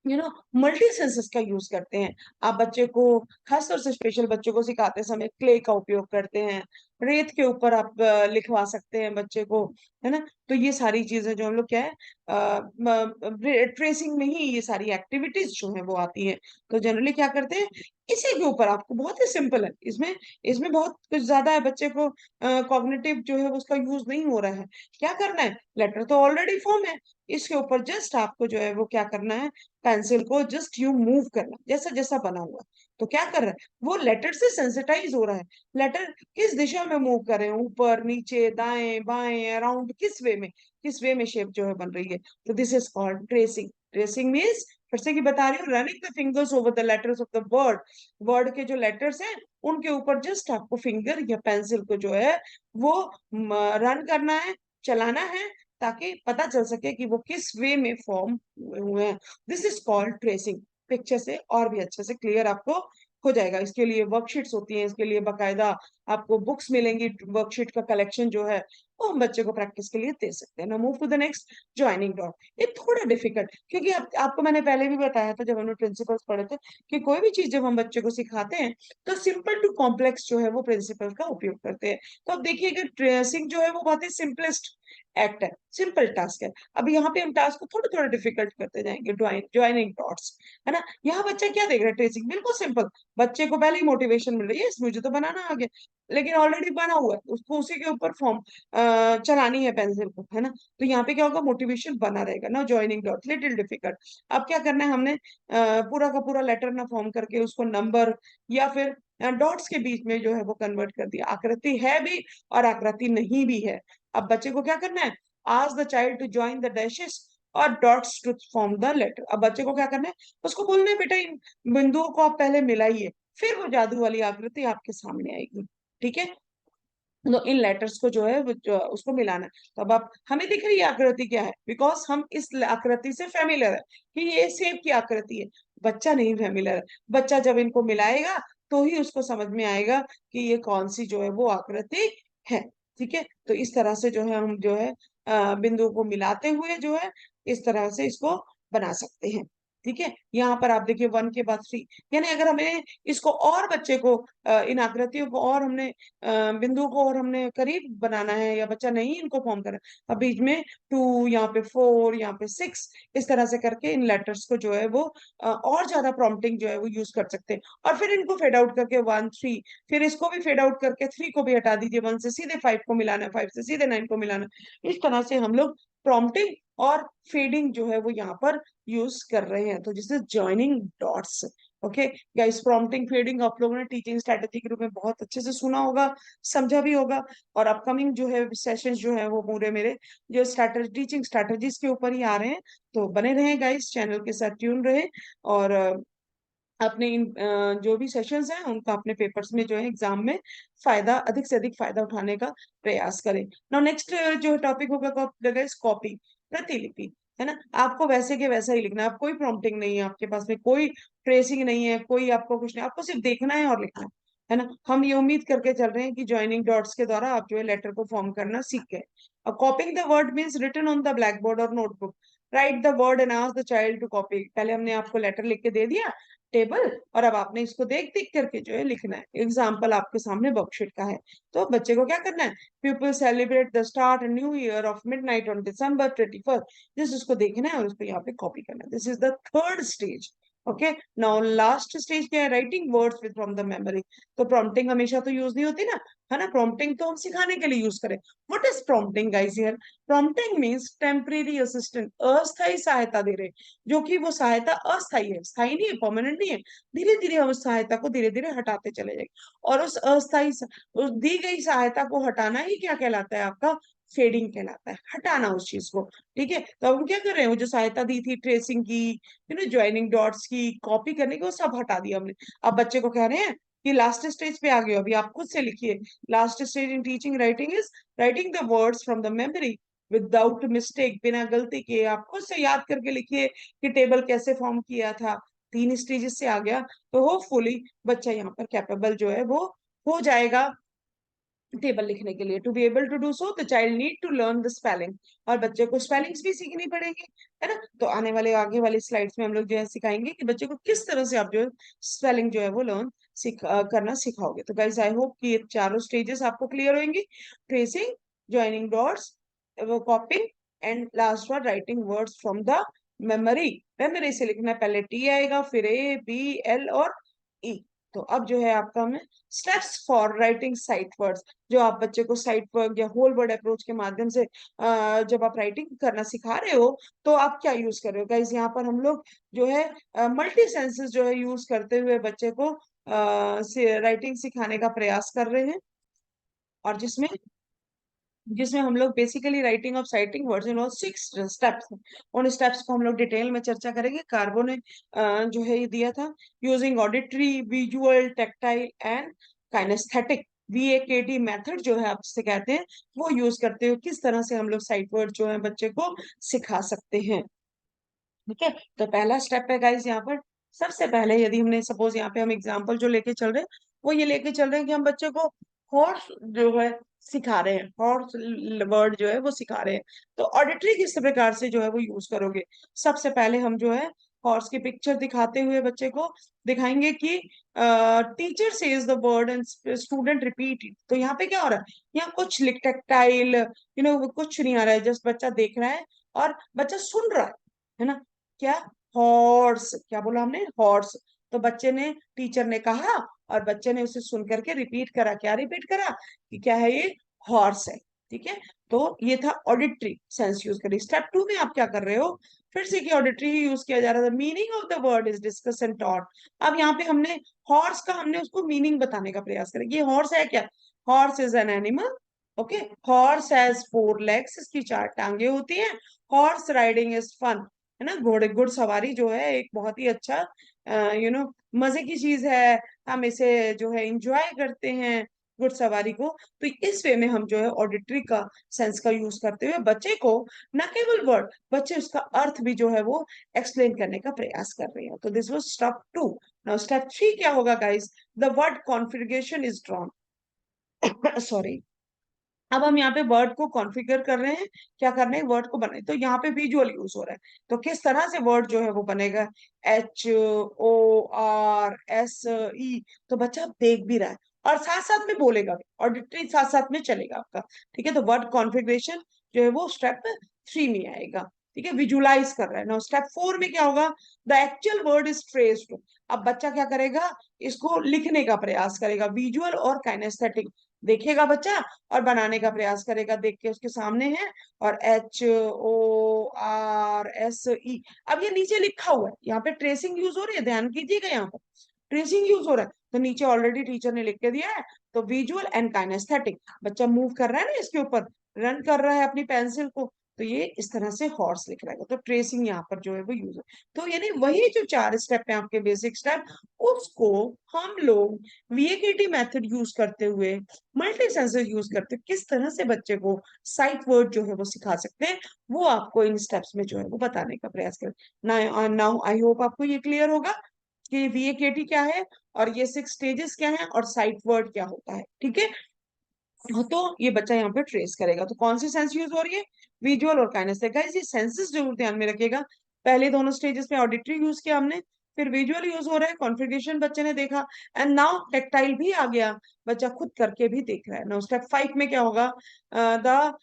मल्टी सेंसेस का यूज करते हैं। आप बच्चे को, खासतौर से स्पेशल बच्चों को सिखाते समय क्ले का उपयोग करते हैं। रेत के ऊपर आप लिखवा सकते हैं बच्चे को, है ना। तो ये सारी चीजें जो हम लोग क्या है, ट्रेसिंग में ही ये सारी एक्टिविटीज जो है वो आती है। तो जनरली क्या करते हैं, इसी के ऊपर आपको, बहुत ही सिंपल है, इसमें इसमें बहुत कुछ ज्यादा है, बच्चे को कॉग्निटिव जो है उसका यूज नहीं हो रहा है। क्या करना है, लेटर तो ऑलरेडी फॉर्म है, इसके ऊपर जस्ट आपको जो है वो क्या करना है, पेंसिल को जस्ट यू मूव करना, जैसा जैसा बना हुआ है। तो क्या कर रहा है, वो लेटर से सेंसिटाइज हो रहा है। लेटर किस दिशा में मूव कर रहे हैं, ऊपर नीचे दाएं बाएं अराउंड, किस वे में शेप जो है बन रही है। तो this is called tracing. Tracing means, फिर से की बता रही हूँ, running the fingers over the letters of the word. Word के जो लेटर्स हैं उनके ऊपर जस्ट आपको फिंगर या पेंसिल को जो है वो रन करना है, चलाना है, ताकि पता चल सके कि वो किस वे में फॉर्म हुए हैं। This is called tracing. Picture से और भी अच्छे से क्लियर आपको हो जाएगा। इसके लिए वर्कशीट्स होती हैं, इसके लिए बकायदा आपको बुक्स मिलेंगी, वर्कशीट का कलेक्शन जो है वो हम बच्चे को प्रैक्टिस के लिए दे सकते हैं ना। Move to the next, joining dot. ये थोड़ा डिफिकल्ट, क्योंकि आपको मैंने पहले भी बताया था जब हमने प्रिंसिपल्स पढ़े थे, कि कोई भी चीज जब हम बच्चे को सिखाते हैं तो सिंपल टू कॉम्प्लेक्स जो है वो प्रिंसिपल का उपयोग करते हैं। तो अब देखिए कि ट्रेसिंग जो है वो बहुत ही सिंपलेस्ट एक्ट है, सिंपल टास्क है। अब यहाँ पे हम टास्क को थोड़ा थोड़ा डिफिकल्ट करते जाएंगे। ज्वाइनिंग डॉट्स, है ना। यहाँ बच्चा क्या देख रहा है, ट्रेसिंग बिल्कुल सिंपल। बच्चे को पहले ही मोटिवेशन मिल रही है, मुझे तो बनाना आ गया, लेकिन ऑलरेडी बना हुआ है, उसको उसी के ऊपर फॉर्म चलानी है पेंसिल को, है ना। तो यहाँ पे क्या होगा, मोटिवेशन बना रहेगा ना। Joining dot little difficult. अब क्या करना है हमने, पूरा का पूरा लेटर ना फॉर्म करके उसको नंबर या फिर डॉट्स के बीच में जो है वो कन्वर्ट कर दिया। आकृति है भी और आकृति नहीं भी है। अब बच्चे को क्या करना है, ask the child to join the dashes और dots to form the letter. अब बच्चे को क्या करना है, उसको बोलना है बेटा इन बिंदुओं को आप पहले मिलाइए, फिर वो जादू वाली आकृति आपके सामने आएगी। ठीक है, तो इन लेटर्स को जो है वो उसको मिलाना है। तो अब आप, हमें दिख रही है आकृति क्या है, बिकॉज हम इस आकृति से फेमिलियर है कि ये सेब की आकृति है। बच्चा नहीं फेमिलियर है, बच्चा जब इनको मिलाएगा तो ही उसको समझ में आएगा कि ये कौन सी जो है वो आकृति है। ठीक है, तो इस तरह से जो है हम जो है बिंदुओं को मिलाते हुए जो है इस तरह से इसको बना सकते हैं। ठीक है, यहाँ पर आप देखिए 1 के बाद 3, यानी अगर हमें इसको और बच्चे को इन आकृतियों को और हमने बिंदु को और हमने करीब बनाना है, या बच्चा नहीं इनको फॉर्म करे, अब बीच में 2, यहाँ पे 4, यहाँ पे 6, इस तरह से करके इन लेटर्स को जो है वो और ज्यादा प्रॉम्प्टिंग जो है वो यूज कर सकते हैं। और फिर इनको फेड आउट करके 1 3, फिर इसको भी फेड आउट करके 3 को भी हटा दीजिए, 1 से सीधे 5 को मिलाना है, 5 से सीधे 9 को मिलाना है। इस तरह से हम लोग प्रॉम्प्टिंग और फेडिंग जो है वो यहाँ पर यूज कर रहे हैं। तो जिससे joining dots. Okay guys, prompting feeding आप लोगों ने टीचिंग स्ट्रेटेजी के रूप में बहुत अच्छे से सुना होगा, समझा भी होगा। और अपकमिंग जो है सेशंस जो है वो पूरे मेरे जो स्ट्रेटेजी, टीचिंग स्ट्रेटेजीज के ऊपर ही आ रहे हैं। तो बने रहें गाइस, चैनल के साथ ट्यून रहे, और अपने इन जो भी सेशंस हैं उनका अपने पेपर्स में जो है एग्जाम में फायदा, अधिक से अधिक फायदा उठाने का प्रयास करें। नाउ नेक्स्ट जो टॉपिक होगा गाइस, कॉपी, प्रतिलिपि, है ना। आपको वैसे के वैसा ही लिखना है, आप कोई प्रॉम्प्टिंग नहीं है आपके पास में, कोई ट्रेसिंग नहीं है, कोई आपको कुछ नहीं, आपको सिर्फ देखना है और लिखना है ना। हम ये उम्मीद करके चल रहे हैं कि ज्वाइनिंग डॉट्स के द्वारा आप जो है लेटर को फॉर्म करना सीख गए। अब copying the word means written on the blackboard और notebook. Write the word and ask the child to copy. पहले हमने आपको लेटर लिख के दे दिया टेबल, और अब आपने इसको देख देख करके जो है लिखना है। एग्जाम्पल आपके सामने वर्कशीट का है। तो बच्चे को क्या करना है, people celebrate the start new year of midnight on December 31st, जिस उसको देखना है और उसको यहाँ पे कॉपी करना है। This is the third stage. Okay, now last stage क्या है, writing words with from the memory. तो प्रॉम्प्टिंग हमेशा तो यूज नहीं होती ना, है ना। प्रॉम्प्टिंग तो हम सिखाने के लिए यूज करें। What is prompting guys here, prompting means temporary assistant, अस्थायी सहायता दे रहे, जो कि वो सहायता अस्थायी है, स्थायी नहीं है, परमानेंट नहीं है। धीरे धीरे हम उस सहायता को धीरे धीरे हटाते चले जाएंगे। और उस अस्थायी उस दी गई सहायता को हटाना ही क्या कहलाता है, आपका फेडिंग कहलाता है, हटाना उस चीज को। ठीक है, तो अब हम क्या कर रहे हैं, वो जो सहायता दी थी ट्रेसिंग की, ज्वाइनिंग डॉट्स की, कॉपी करने की, वो सब हटा दिया हमने। अब बच्चे को कह रहे हैं कि लास्ट स्टेज पे आ गए हो, अभी आप खुद से लिखिए। Last stage in teaching writing is writing the words from the memory without mistake, बिना गलती के आप खुद से याद करके लिखिए कि टेबल कैसे फॉर्म किया था। 3 स्टेजेस से आ गया, तो होपफुली बच्चा यहाँ पर कैपेबल जो है वो हो जाएगा टेबल लिखने के लिए। To be able to do so the child need to learn the spelling, और बच्चे को स्पेलिंग्स भी सीखनी पड़ेगी, है ना। तो आने वाले आगे वाली स्लाइड्स में हम लोग जो है सिखाएंगे कि बच्चे को किस तरह से आप जो है स्पेलिंग जो है वो लर्न करना सिखाओगे। तो गाइज आई होप कि ये चारों स्टेजेस आपको क्लियर होंगी, ट्रेसिंग, ज्वाइनिंग डॉट्स, वो कॉपिंग, and last one writing words from the memory. Memory से लिखना है, पहले टी आएगा, फिर ए, बी, एल और ई। तो अब जो है आपका हमें steps for writing sight words, जो आप बच्चे को साइट वर्ड या होल वर्ड अप्रोच के माध्यम से जब आप राइटिंग करना सिखा रहे हो, तो आप क्या यूज कर रहे हो गाइज। यहाँ पर हम लोग जो है मल्टी सेंसेस जो है यूज करते हुए बच्चे को राइटिंग सिखाने का प्रयास कर रहे हैं, और जिसमें जिसमें हम लोग basically writing of sighting words in all 6 steps, उन स्टेप्स को हम लोग डिटेल में चर्चा करेंगे। कार्बो ने जो है ये दिया था, using auditory, visual, tactile and kinesthetic, VAKT method जो है आप जिसे कहते हैं, वो यूज करते हुए किस तरह से हम लोग साइट वर्ड जो है बच्चे को सिखा सकते हैं। ठीक है, तो पहला स्टेप है गाइस यहाँ पर, सबसे पहले यदि हमने सपोज यहाँ पे हम एग्जांपल जो लेके चल रहे हैं, वो ये लेके चल रहे हैं कि हम बच्चे को हॉर्स जो है सिखा रहे हैं, हॉर्स वर्ड जो है वो सिखा रहे हैं। तो ऑडिटरी किस प्रकार से जो है वो यूज करोगे, सबसे पहले हम जो है हॉर्स की पिक्चर दिखाते हुए बच्चे को दिखाएंगे कि teacher says the word and student repeat it. तो यहाँ पे क्या हो रहा है, यहाँ कुछ लिख टेक्टाइल कुछ नहीं आ रहा है, जस्ट बच्चा देख रहा है और बच्चा सुन रहा है ना। क्या, हॉर्स, क्या बोला हमने, हॉर्स। तो बच्चे ने, टीचर ने कहा और बच्चे ने उसे सुन करके रिपीट करा, क्या रिपीट करा कि क्या है ये, हॉर्स है। ठीक है, तो ये था ऑडिटरी सेंस यूज करी। स्टेप 2 में आप क्या कर रहे हो, फिर से कि ऑडिटरी ही यूज किया जा रहा था, meaning of the word is discuss and taught. अब यहाँ पे हमने हॉर्स का, हमने उसको मीनिंग बताने का प्रयास करें, ये हॉर्स है क्या, horse is an animal. Okay, horse has 4 legs, इसकी 4 टांगे होती हैं। हॉर्स राइडिंग इज फन, है ना, घुड़सवारी जो है एक बहुत ही अच्छा मजे की चीज है, हम इसे जो है इंजॉय करते हैं घुड़सवारी को। तो इस वे में हम जो है ऑडिटरी का सेंस का यूज करते हुए बच्चे को न केवल वर्ड, बच्चे उसका अर्थ भी जो है वो एक्सप्लेन करने का प्रयास कर रहे हैं। तो this was step 2। Now step 3 क्या होगा guys, the word configuration is drawn. Sorry, अब हम यहाँ पे वर्ड को कॉन्फ़िगर कर रहे हैं, क्या करना है, वर्ड को बनाए। तो यहाँ पे विजुअल यूज हो रहा है, तो किस तरह से वर्ड जो है वो बनेगा, HORSE। तो बच्चा देख भी रहा है और साथ साथ में बोलेगा भी, ऑडिटरी साथ साथ में चलेगा आपका। ठीक है, तो वर्ड कॉन्फ़िगरेशन जो है वो स्टेप 3 में आएगा। ठीक है, विजुलाइज कर रहा है ना। स्टेप 4 में क्या होगा, the actual word is traced. अब बच्चा क्या करेगा, इसको लिखने का प्रयास करेगा, विजुअल और काइनेस्थेटिक, देखेगा बच्चा और बनाने का प्रयास करेगा, देख के उसके सामने है, और HORSE। अब ये नीचे लिखा हुआ है, यहाँ पे ट्रेसिंग यूज हो रही है, ध्यान कीजिएगा, यहाँ पर ट्रेसिंग यूज हो रहा है, तो नीचे ऑलरेडी टीचर ने लिख के दिया है। तो विजुअल एंड काइनेस्थेटिक, बच्चा मूव कर रहा है ना इसके ऊपर, रन कर रहा है अपनी पेंसिल को, तो ये इस तरह से हॉर्स लिख रहा है, तो ट्रेसिंग यहाँ पर जो है वो यूज है। तो यानी वही जो 4 स्टेप है आपके बेसिक स्टेप, उसको हम लोग VAKT मेथड यूज करते हुए, मल्टी सेंसर यूज करते हुए किस तरह से बच्चे को साइट वर्ड जो है वो सिखा सकते हैं, वो आपको इन स्टेप्स में जो है वो बताने का प्रयास करें। नाउ आई होप आपको ये क्लियर होगा कि VAKT क्या है, और ये 6 स्टेजेस क्या है, और साइट वर्ड क्या होता है। ठीक है, तो ये बच्चा यहाँ पे ट्रेस करेगा, तो कौन सी सेंस यूज हो रही है, विजुअल और काइनेस्थेटिक। गाइस ये सेंसेस जरूर ध्यान में रखिएगा, पहले दोनों स्टेजेस में ऑडिटरी यूज किया हमने, फिर विजुअल यूज हो रहा है, कॉन्फ़िगरेशन बच्चे ने देखा, एंड नाउ टेक्टाइल भी आ गया, बच्चा खुद करके भी देख रहा है। नाउ स्टेप 5 में क्या होगा, the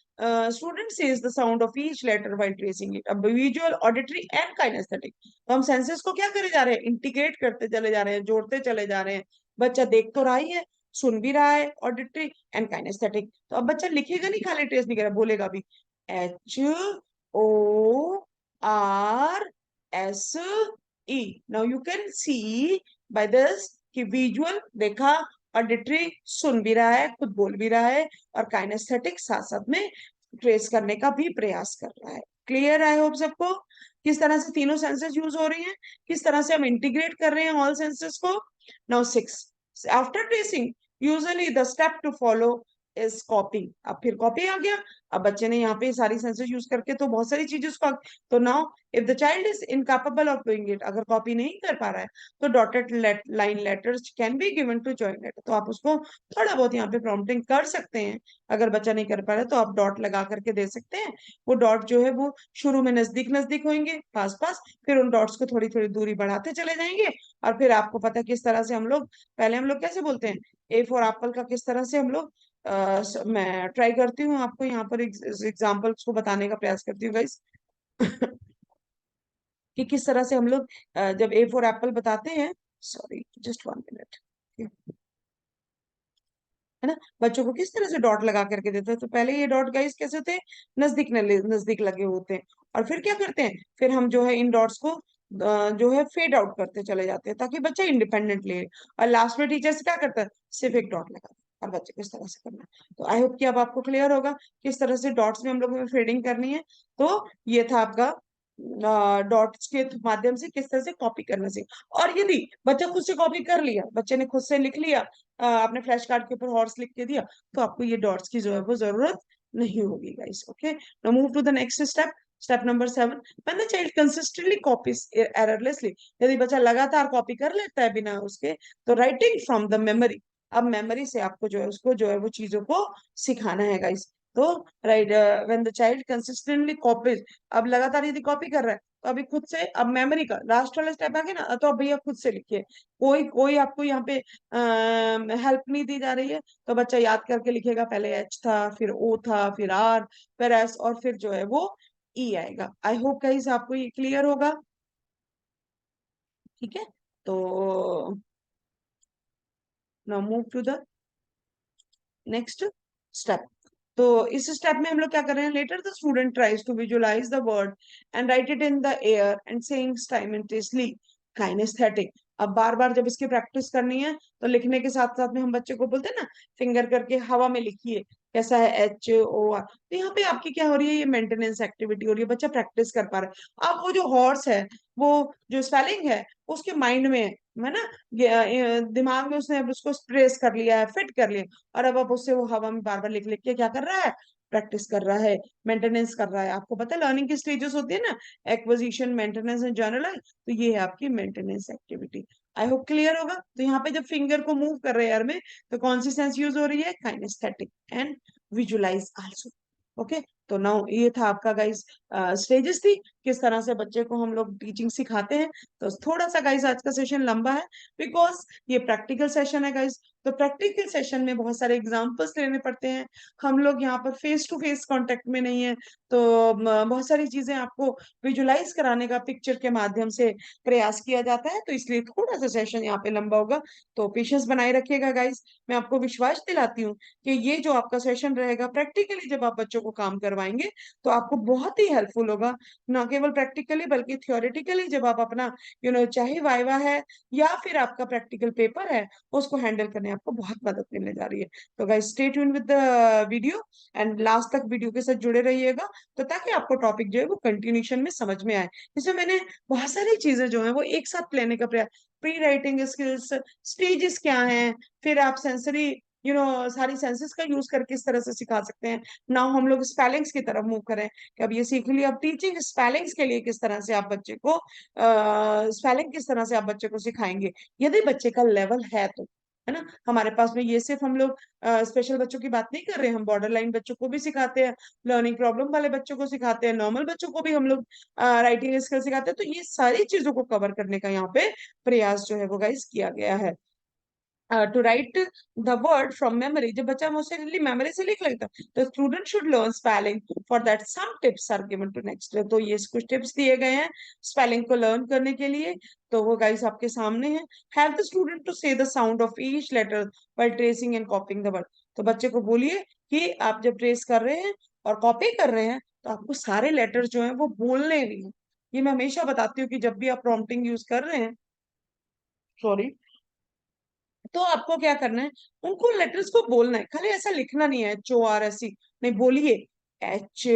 student says the sound of each letter while tracing it. अब विजुअल, ऑडिटरी एंड काइनेस्थेटिक, तो हम सेंसेस को क्या करे जा रहे हैं, इंटीग्रेट करते चले जा रहे हैं, जोड़ते चले जा रहे हैं। बच्चा देख तो रहा ही है, सुन भी रहा है, ऑडिटरी एंड काइनेस्थेटिक। तो अब बच्चा लिखेगा नहीं, खाली ट्रेस नहीं करेगा, बोलेगा भी, HORSE। Now you can see by this कि विजुअल देखा, ऑडिटरी सुन भी रहा है, खुद बोल भी रहा है, और काइनेस्थेटिक साथ साथ में ट्रेस करने का भी प्रयास कर रहा है। क्लियर आई होप सबको, किस तरह से तीनों सेंसेस यूज हो रही हैं, किस तरह से हम इंटीग्रेट कर रहे हैं ऑल सेंसेस को। Now 6, after tracing, usually the step to follow is copy. अब फिर कॉपी आ गया। अब बच्चे ने यहाँ पे सारी सेंसेस यूज करके तो बहुत सारी चीजें उसको तो now if the child is incapable of doing it, अगर कॉपी नहीं कर पा रहा है तो dotted line letters can be given to join letter. तो आप उसको थोड़ा बहुत यहाँ पे प्रॉम्प्टिंग कर सकते हैं। अगर बच्चा नहीं कर पा रहा है तो आप डॉट लगा करके दे सकते हैं। वो डॉट जो है वो शुरू में नजदीक नजदीक होंगे, पास पास, फिर उन डॉट्स को थोड़ी थोड़ी दूरी बढ़ाते चले जाएंगे। और फिर आपको पता है किस तरह से हम लोग, पहले हम लोग कैसे बोलते हैं ए फॉर एप्पल का, किस तरह से हम लोग मैं ट्राई करती हूँ आपको यहाँ पर एग्जाम्पल्स को बताने का प्रयास करती हूँ गाइस। कि किस तरह से हम लोग जब ए फॉर एप्पल बताते हैं, सॉरी जस्ट 1 मिनट, है ना, बच्चों को किस तरह से डॉट लगा करके देते हैं। तो पहले ये डॉट गाइस कैसे होते हैं, नजदीक नजदीक लगे होते हैं। और फिर क्या करते हैं, फिर हम जो है इन डॉट्स को जो है फेड आउट करते चले जाते हैं ताकि बच्चा इंडिपेंडेंट ले। और लास्ट में टीचर से क्या करता है, सिर्फ एक डॉट लगा और बच्चे को इस तरह से करना है। तो आई होप कि अब आपको क्लियर होगा किस तरह से डॉट्स में हम लोग को फेडिंग करनी है। तो ये था आपका डॉट्स के माध्यम से किस तरह से कॉपी करना चाहिए। और यदि बच्चा खुद से कॉपी कर लिया, बच्चे ने खुद से लिख लिया, आपने फ्लैश कार्ड के ऊपर हॉर्स लिख के दिया, तो आपको ये डॉट्स की जो है वो जरूरत नहीं होगी guys. Okay, now move to the next step. Step number 7, when the child consistently copies errorlessly, यदि बच्चा लगातार कॉपी कर लेता है बिना उसके, तो राइटिंग फ्रॉम द मेमोरी, अब मेमोरी से आपको जो है उसको जो है वो चीजों को सिखाना है गाइस। तो right, when the child consistently copies, अब लगातार यदि कॉपी कर रहा है तो अभी खुद से, अब मेमोरी का लास्ट वाला स्टेप आ गया ना, तो अब भैया खुद से लिखिए। कोई कोई आपको यहाँ पे हेल्प नहीं दी जा रही है। तो बच्चा याद करके लिखेगा, पहले एच था, फिर ओ था, फिर आर, फिर एस, और फिर जो है वो ई आएगा। आई होप गाइस आपको ये क्लियर होगा। ठीक है, तो now move to the next step. तो इस स्टेप में हम लोग क्या कर रहे हैं, letter the student tries to visualise the word and write it in the air and saying simultaneously kinesthetic. अब बार बार जब इसकी प्रैक्टिस करनी है तो लिखने के साथ साथ में हम बच्चे को बोलते हैं ना, फिंगर करके हवा में लिखिए, कैसा है एच ओ आर। तो यहाँ पे आपकी क्या हो रही है, ये मेंटेनेंस एक्टिविटी हो रही है, बच्चा प्रैक्टिस कर पा रहा है। अब वो जो हॉर्स है, वो जो स्पेलिंग है उसके माइंड में है ना, दिमाग में उसने अब उसको प्रेस कर लिया है, फिट कर लिया, और अब उससे वो हवा में बार बार लिख लिख के क्या कर रहा है, प्रैक्टिस कर रहा है, मेंटेनेंस कर रहा है। आपको पता है लर्निंग की स्टेजेस होती है ना, एक्विजिशन, मेंटेनेंस एंड जर्नलाइज, तो ये है आपकी maintenance activity. I hope clear होगा। तो यहाँ पे जब फिंगर को मूव कर रहे हैं एयर में, तो कौन सी सेंस यूज हो रही है, kinesthetic and visualise also. Okay, तो नाउ ये था आपका गाइस स्टेजेस थी, किस तरह से बच्चे को हम लोग टीचिंग सिखाते हैं। तो थोड़ा सा गाइस आज का सेशन लंबा है बिकॉज ये प्रैक्टिकल सेशन है गाइस। तो प्रैक्टिकल सेशन में बहुत सारे एग्जांपल्स लेने पड़ते हैं, हम लोग यहाँ पर फेस टू फेस कांटेक्ट में नहीं है। तो बहुत सारी चीजें आपको विजुलाइज कराने का पिक्चर के माध्यम से प्रयास किया जाता है, तो इसलिए थोड़ा सा सेशन यहाँ पे लंबा होगा। तो पेशेंस बनाए रखिएगा गाइस। मैं आपको विश्वास दिलाती हूँ कि ये जो आपका सेशन रहेगा प्रैक्टिकली जब आप बच्चों को काम करवाएंगे तो आपको बहुत ही हेल्पफुल होगा। ना केवल प्रैक्टिकली बल्कि थियोरेटिकली जब आप अपना चाहे वाइवा है या फिर आपका प्रैक्टिकल पेपर है, उसको हैंडल करने आपको बहुत मदद मिलने जा रही है। तो guys stay tune with the video and last तक वीडियो के साथ जुड़े रहिएगा, तो ताकि आपको टॉपिक जो है वो कंटिन्यूशन में समझ में आए। इसमें मैंने बहुत सारी चीजें जो है वो एक साथ लेने का प्रयास, प्री राइटिंग स्किल्स, स्टेजेस क्या हैं, फिर आप सेंसरी सारी सेंसेस का यूज करके किस तरह से सिखा सकते हैं। नाउ हम लोग स्पेलिंग्स की तरफ मूव करें कि अब ये सीख लिया, अब टीचिंग स्पेलिंग्स के लिए किस तरह से आप बच्चे को स्पेलिंग किस तरह से आप बच्चे को सिखाएंगे, यदि बच्चे का लेवल है तो, है ना। हमारे पास में ये सिर्फ हम लोग स्पेशल बच्चों की बात नहीं कर रहे हैं, हम बॉर्डर लाइन बच्चों को भी सिखाते हैं, लर्निंग प्रॉब्लम वाले बच्चों को सिखाते हैं, नॉर्मल बच्चों को भी हम लोग राइटिंग स्किल सिखाते हैं। तो ये सारी चीजों को कवर करने का यहाँ पे प्रयास जो है वो गाइस किया गया है। To write the word from memory, जब बच्चा मोस्टली मेमोरी से लिख लेता तो student should learn spelling, for that some tips are given to next. तो ये कुछ टिप्स दिए गए हैं स्पेलिंग को लर्न करने के लिए, तो वो गाइस आपके सामने है। Have the student to say the sound of each letter while tracing and copying the word, तो बच्चे को बोलिए कि आप जब ट्रेस कर रहे हैं और कॉपी कर रहे हैं तो आपको सारे लेटर जो हैं वो बोलने भी हैं। ये मैं हमेशा बताती हूँ कि जब भी आप प्रॉम्प्टिंग यूज कर रहे हैं, सॉरी, तो आपको क्या करना है, उनको लेटर्स को बोलना है, खाली ऐसा लिखना नहीं है एच ओ आर ऐसी नहीं, बोलिए एच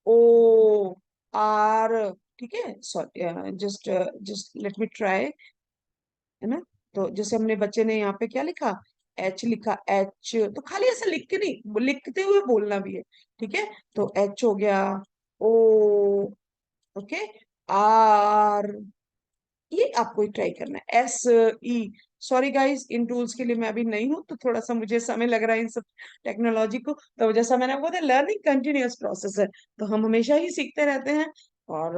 ओ आर। ठीक है, sorry just just let me try, है ना। तो जैसे हमने बच्चे ने यहाँ पे क्या लिखा, एच लिखा, एच तो खाली ऐसा लिख के नहीं, लिखते हुए बोलना भी है, ठीक है। तो एच हो गया, ओ, ओके, आर, ये आपको ट्राई करना है, एस ई। सॉरी गाइस, इन टूल्स के लिए मैं अभी नहीं हूं, तो थोड़ा सा मुझे समय लग रहा है इन सब टेक्नोलॉजी को। तो जैसा मैंने आपको बताया, लर्निंग कंटिन्यूअस प्रोसेस है, तो हम हमेशा ही सीखते रहते हैं, और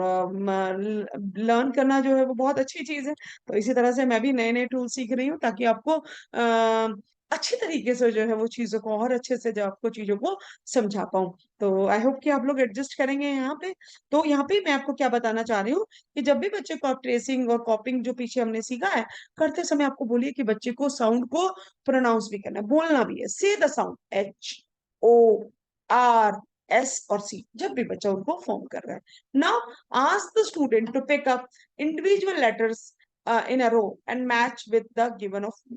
लर्न करना जो है वो बहुत अच्छी चीज है। तो इसी तरह से मैं भी नए नए टूल सीख रही हूँ, ताकि आपको अच्छी तरीके से जो है वो चीजों को और अच्छे से जो आपको चीजों को समझा पाऊँ। तो आई होप कि आप लोग एडजस्ट करेंगे यहाँ पे। तो यहाँ पे मैं आपको क्या बताना चाह रही हूँ, कि जब भी बच्चे को आप ट्रेसिंग और कॉपिंग जो पीछे हमने सीखा है, करते समय आपको बोलिए कि बच्चे को साउंड को प्रोनाउंस भी करना है, बोलना भी है, say the sound, H, O, R, S और सी, जब भी बच्चा उनको फॉर्म कर रहा है। Now ask the student to pick up individual letters in a row and match with the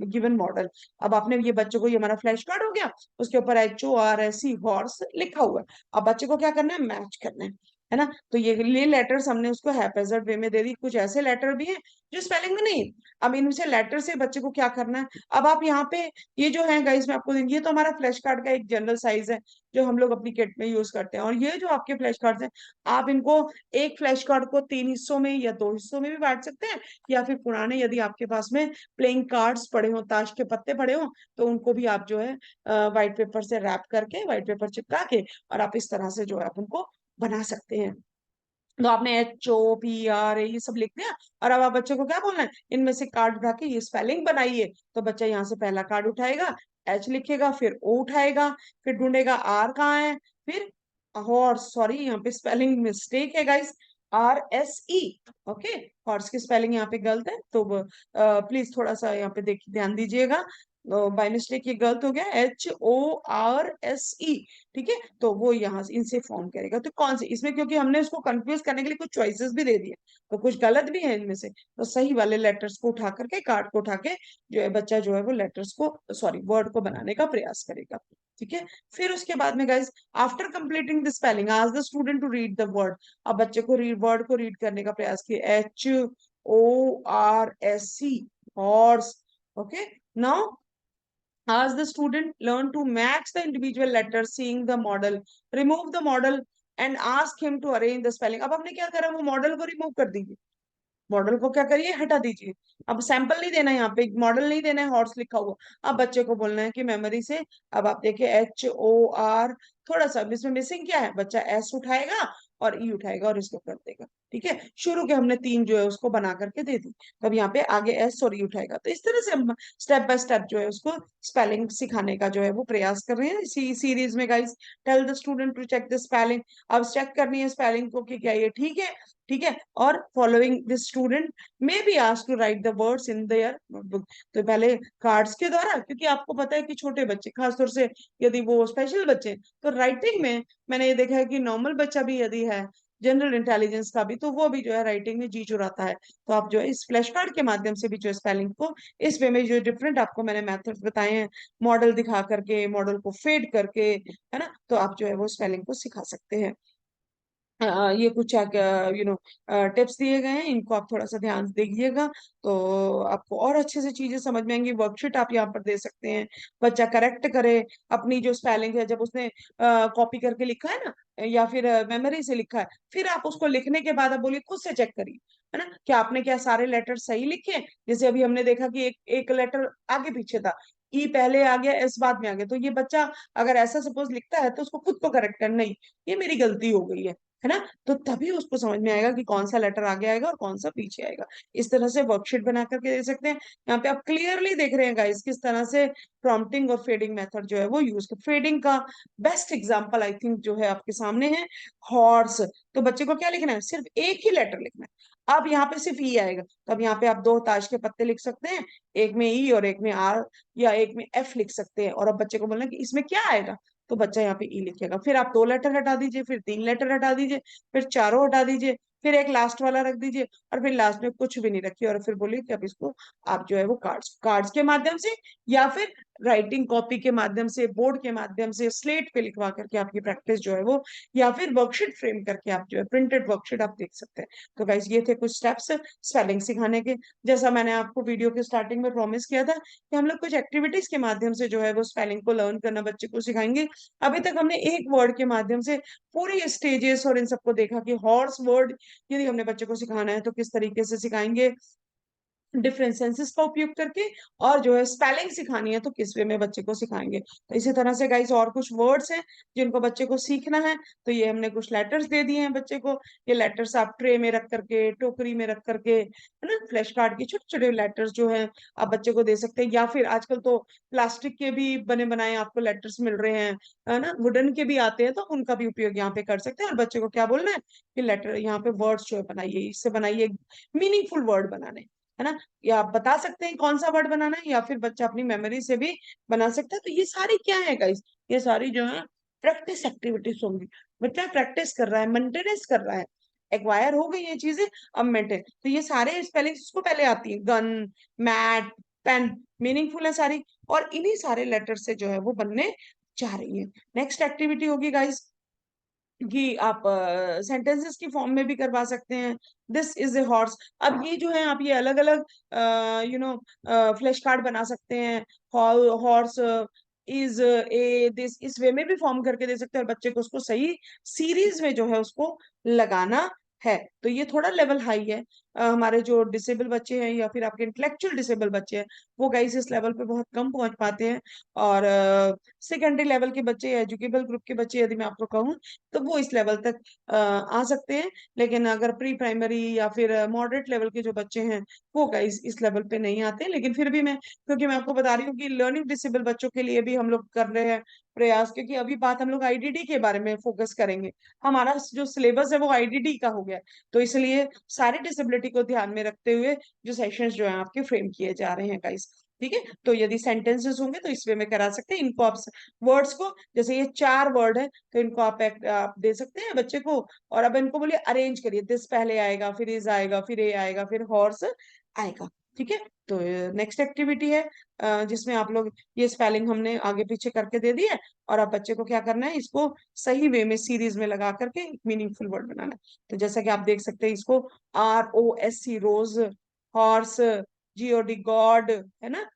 given model. अब आपने ये बच्चों को, ये हमारा फ्लैश कार्ड हो गया, उसके ऊपर H O R S C, horse लिखा हुआ है। अब बच्चे को क्या करना है, मैच करना है ना। तो ये लेटर्स हमने उसको हैपेजर्ड वे में दे दी, कुछ ऐसे लेटर भी हैं जो स्पेलिंग में नहीं। अब इनसे लेटर से बच्चे को क्या करना है, अब आप यहाँ पे, ये जो है गाइस मैं आपको देंगे, ये तो हमारा फ्लैश कार्ड का एक जनरल साइज है, जो हम लोग अपनी किट में यूज करते हैं। और ये जो आपके फ्लैश कार्ड हैं, आप इनको एक फ्लैश कार्ड को 3 हिस्सों में या 2 हिस्सों में भी बांट सकते हैं, या फिर पुराने यदि आपके पास में प्लेइंग कार्ड्स पड़े हो, ताश के पत्ते पड़े हो, तो उनको भी आप जो है व्हाइट पेपर से रैप करके, व्हाइट पेपर चिपका के, और आप इस तरह से जो है आप उनको बना सकते हैं। तो आपने एच ओ पी आर ये सब लिख दिया, और अब आप बच्चे को क्या बोलना है, इनमें से कार्ड उठा के ये स्पेलिंग बनाइए। तो बच्चा यहाँ से पहला कार्ड उठाएगा, एच लिखेगा, फिर ओ उठाएगा, फिर ढूंढेगा आर कहाँ है, फिर हॉर्स, सॉरी यहाँ पे स्पेलिंग मिस्टेक है guys, are S E, okay, horse की स्पेलिंग यहाँ पे गलत है, तो प्लीज थोड़ा सा यहाँ पे देखिए, ध्यान दीजिएगा, बाय मिस्टेक ये गलत हो गया, H O R S E, ठीक है। तो वो यहाँ से इनसे फॉर्म करेगा, तो कौन से इसमें, क्योंकि हमने उसको कंफ्यूज करने के लिए कुछ चॉइसेस भी दे दिए, तो कुछ गलत भी है इनमें से, तो सही वाले लेटर्स को उठा करके, कार्ड को उठा के, जो है बच्चा जो है वो लेटर्स को, सॉरी वर्ड को बनाने का प्रयास करेगा, ठीक है। फिर उसके बाद में guys, after completing the spelling ask the student to read the word. अब बच्चे को वर्ड को रीड करने का प्रयास किया, H O R S C, horse, okay. Now as the student learn to match the individual letters seeing the model, remove the model and ask him to arrange the spelling। अब हमने क्या करा, वो मॉडल को रिमूव कर दीजिए, मॉडल को क्या करिए, हटा दीजिए। अब सैंपल नहीं देना, यहाँ पे मॉडल नहीं देना है, हॉर्स लिखा हुआ। अब बच्चे को बोलना है कि मेमोरी से, अब आप देखिए एच ओ आर, थोड़ा सा इसमें मिसिंग क्या है, बच्चा एस उठाएगा और ई उठाएगा और इसको कर देगा, ठीक है। शुरू के हमने 3 जो है उसको बना करके दे दी, तो अब यहाँ पे आगे एस और ई उठाएगा। तो इस तरह से हम स्टेप बाय स्टेप जो है उसको स्पेलिंग सिखाने का जो है वो प्रयास कर रहे हैं इसी सीरीज में guys. Tell the student to check the spelling. अब चेक करनी है स्पेलिंग को कि क्या ये ठीक है, ठीक है। और following this student may be asked to write the words in their notebook. तो पहले कार्ड्स के द्वारा, क्योंकि आपको पता है कि छोटे बच्चे, खासतौर से यदि वो स्पेशल बच्चे हैं, तो राइटिंग में मैंने ये देखा है कि नॉर्मल बच्चा भी यदि है, जनरल इंटेलिजेंस का भी, तो वो भी जो है राइटिंग में जी चुराता है। तो आप जो है इस फ्लैश कार्ड के माध्यम से भी जो स्पेलिंग को इस वे में, जो डिफरेंट आपको मैंने मेथड्स बताए हैं, मॉडल दिखा करके, मॉडल को फेड करके, है ना, तो आप जो है वो स्पेलिंग को सिखा सकते हैं। ये कुछ टिप्स दिए गए हैं, इनको आप थोड़ा सा ध्यान से देखिएगा, तो आपको और अच्छे से चीजें समझ में आएंगी। वर्कशीट आप यहाँ पर दे सकते हैं, बच्चा करेक्ट करे अपनी जो स्पेलिंग है, जब उसने कॉपी करके लिखा है ना, या फिर मेमोरी से लिखा है, फिर आप उसको लिखने के बाद आप बोलिए, खुद से चेक करिए, है ना, कि आपने क्या सारे लेटर सही लिखे। जैसे अभी हमने देखा कि एक एक लेटर आगे पीछे था, ई पहले आ गया, एस बाद में आ गया, तो ये बच्चा अगर ऐसा सपोज लिखता है, तो उसको खुद को करेक्ट करना, नहीं ये मेरी गलती हो गई है ना, तो तभी उसको समझ में आएगा कि कौन सा लेटर आगे आएगा और कौन सा पीछे आएगा। इस तरह से वर्कशीट बना करके दे सकते हैं। यहाँ पे आप क्लियरली देख रहे हैं गाइस, किस तरह से प्रॉम्प्टिंग और फेडिंग मेथड जो है वो यूज कर, फेडिंग का बेस्ट एग्जांपल आई थिंक जो है आपके सामने है, हॉर्स। तो बच्चे को क्या लिखना है, सिर्फ एक ही लेटर लिखना है। अब यहाँ पे सिर्फ ई आएगा, तो अब यहाँ पे आप 2 ताश के पत्ते लिख सकते हैं, एक में ई और एक में आर, या एक में एफ लिख सकते हैं। और अब बच्चे को बोलना है कि इसमें क्या आएगा, तो बच्चा यहाँ पे ई लिखेगा। फिर आप 2 लेटर हटा दीजिए, फिर 3 लेटर हटा दीजिए, फिर चारों हटा दीजिए, फिर एक लास्ट वाला रख दीजिए, और फिर लास्ट में कुछ भी नहीं रखिए, और फिर बोलिए कि अब इसको आप जो है वो कार्ड्स कार्ड्स के माध्यम से, या फिर राइटिंग कॉपी के माध्यम से, बोर्ड के माध्यम से, स्लेट पे लिखवा करके आपकी प्रैक्टिस जो है वो, या फिर वर्कशीट फ्रेम करके आप जो है प्रिंटेड वर्कशीट आप देख सकते हैं। तो गाइस ये थे कुछ स्टेप्स स्पेलिंग सिखाने के। जैसा मैंने आपको वीडियो के स्टार्टिंग में प्रॉमिस किया था कि हम लोग कुछ एक्टिविटीज के माध्यम से जो है वो स्पेलिंग को लर्न करना बच्चे को सिखाएंगे। अभी तक हमने एक वर्ड के माध्यम से पूरी स्टेजेस और इन सबको देखा कि हॉर्स वर्ड यदि हमने बच्चे को सिखाना है तो किस तरीके से सिखाएंगे, डिफरेंट सेंसेस का उपयोग करके, और जो है स्पेलिंग सिखानी है तो किस वे में बच्चे को सिखाएंगे। तो इसी तरह से गाइस और कुछ वर्ड्स हैं जिनको बच्चे को सीखना है। तो ये हमने कुछ लेटर्स दे दिए हैं बच्चे को। ये लेटर्स आप ट्रे में रख करके, टोकरी में रख करके, है ना, फ्लैश कार्ड के छोटे छोटे लेटर्स जो है आप बच्चे को दे सकते हैं। या फिर आजकल तो प्लास्टिक के भी बने बनाए आपको लेटर्स मिल रहे हैं, है ना, वुडन के भी आते हैं, तो उनका भी उपयोग यहाँ पे कर सकते हैं। और बच्चे को क्या बोलना है कि लेटर यहाँ पे वर्ड्स जो है बनाइए, इससे बनाइए मीनिंगफुल वर्ड बनाने, है ना। या आप बता सकते हैं कौन सा वर्ड बनाना है, या फिर बच्चा अपनी मेमोरी से भी बना सकता है। तो ये सारी क्या है गाइस, ये सारी जो है प्रैक्टिस एक्टिविटीज होंगी। बच्चा प्रैक्टिस कर रहा है, मेंटेनेंस कर रहा है। एक्वायर हो गई ये चीजें, अब मेंटेन। तो ये सारे स्पेलिंग्स उसको पहले आती है, गन, मैट, पेन, मीनिंगफुल है सारी। और इन्हीं सारे लेटर से जो है वो बनने जा रही है। नेक्स्ट एक्टिविटी होगी गाइस कि आप सेंटेंसेस की फॉर्म में भी करवा सकते हैं। This is a horse. अब ये जो है आप ये अलग अलग यू नो फ्लैश कार्ड बना सकते हैं। हॉर्स इज ए दिस, इस वे में भी फॉर्म करके दे सकते हैं, और बच्चे को उसको सही सीरीज में जो है उसको लगाना है। तो ये थोड़ा लेवल हाई है। हमारे जो डिसेबल बच्चे हैं या फिर आपके इंटेलेक्चुअल डिसेबल बच्चे हैं, वो गाइस इस लेवल पे बहुत कम पहुंच पाते हैं। और सेकेंडरी लेवल के बच्चे, एजुकेबल ग्रुप के बच्चे यदि मैं आपको कहूँ तो वो इस लेवल तक आ सकते हैं। लेकिन अगर प्री प्राइमरी या फिर मॉडरेट लेवल के जो बच्चे हैं, वो गाइस इस लेवल पे नहीं आते। लेकिन फिर भी मैं, क्योंकि मैं आपको बता रही हूँ कि लर्निंग डिसेबल बच्चों के लिए भी हम लोग कर रहे हैं प्रयास, क्योंकि अभी बात हम लोग आईडीडी के बारे में फोकस करेंगे। हमारा जो सिलेबस है वो आईडीडी का हो गया है। तो इसलिए सारी डिसेबिलिटी को ध्यान में रखते हुए जो सेशंस जो है आपके फ्रेम किए जा रहे हैं गाइस। ठीक है, तो यदि सेंटेंसेस होंगे तो इस वे में करा सकते हैं। इनको आप वर्ड्स को, जैसे ये 4 वर्ड है तो इनको आप दे सकते हैं बच्चे को। और अब इनको बोलिए अरेंज करिए, दिस पहले आएगा, फिर इज आएगा, फिर ए आएगा, फिर हॉर्स आएगा। ठीक है, तो नेक्स्ट एक्टिविटी है जिसमें आप लोग ये स्पेलिंग हमने आगे पीछे करके दे दी है। और अब बच्चे को क्या करना है, इसको सही वे में सीरीज में लगा करके मीनिंगफुल वर्ड बनाना है। तो जैसा कि आप देख सकते हैं, इसको ROSC रोज, हॉर्स, GOD गॉड, है ना,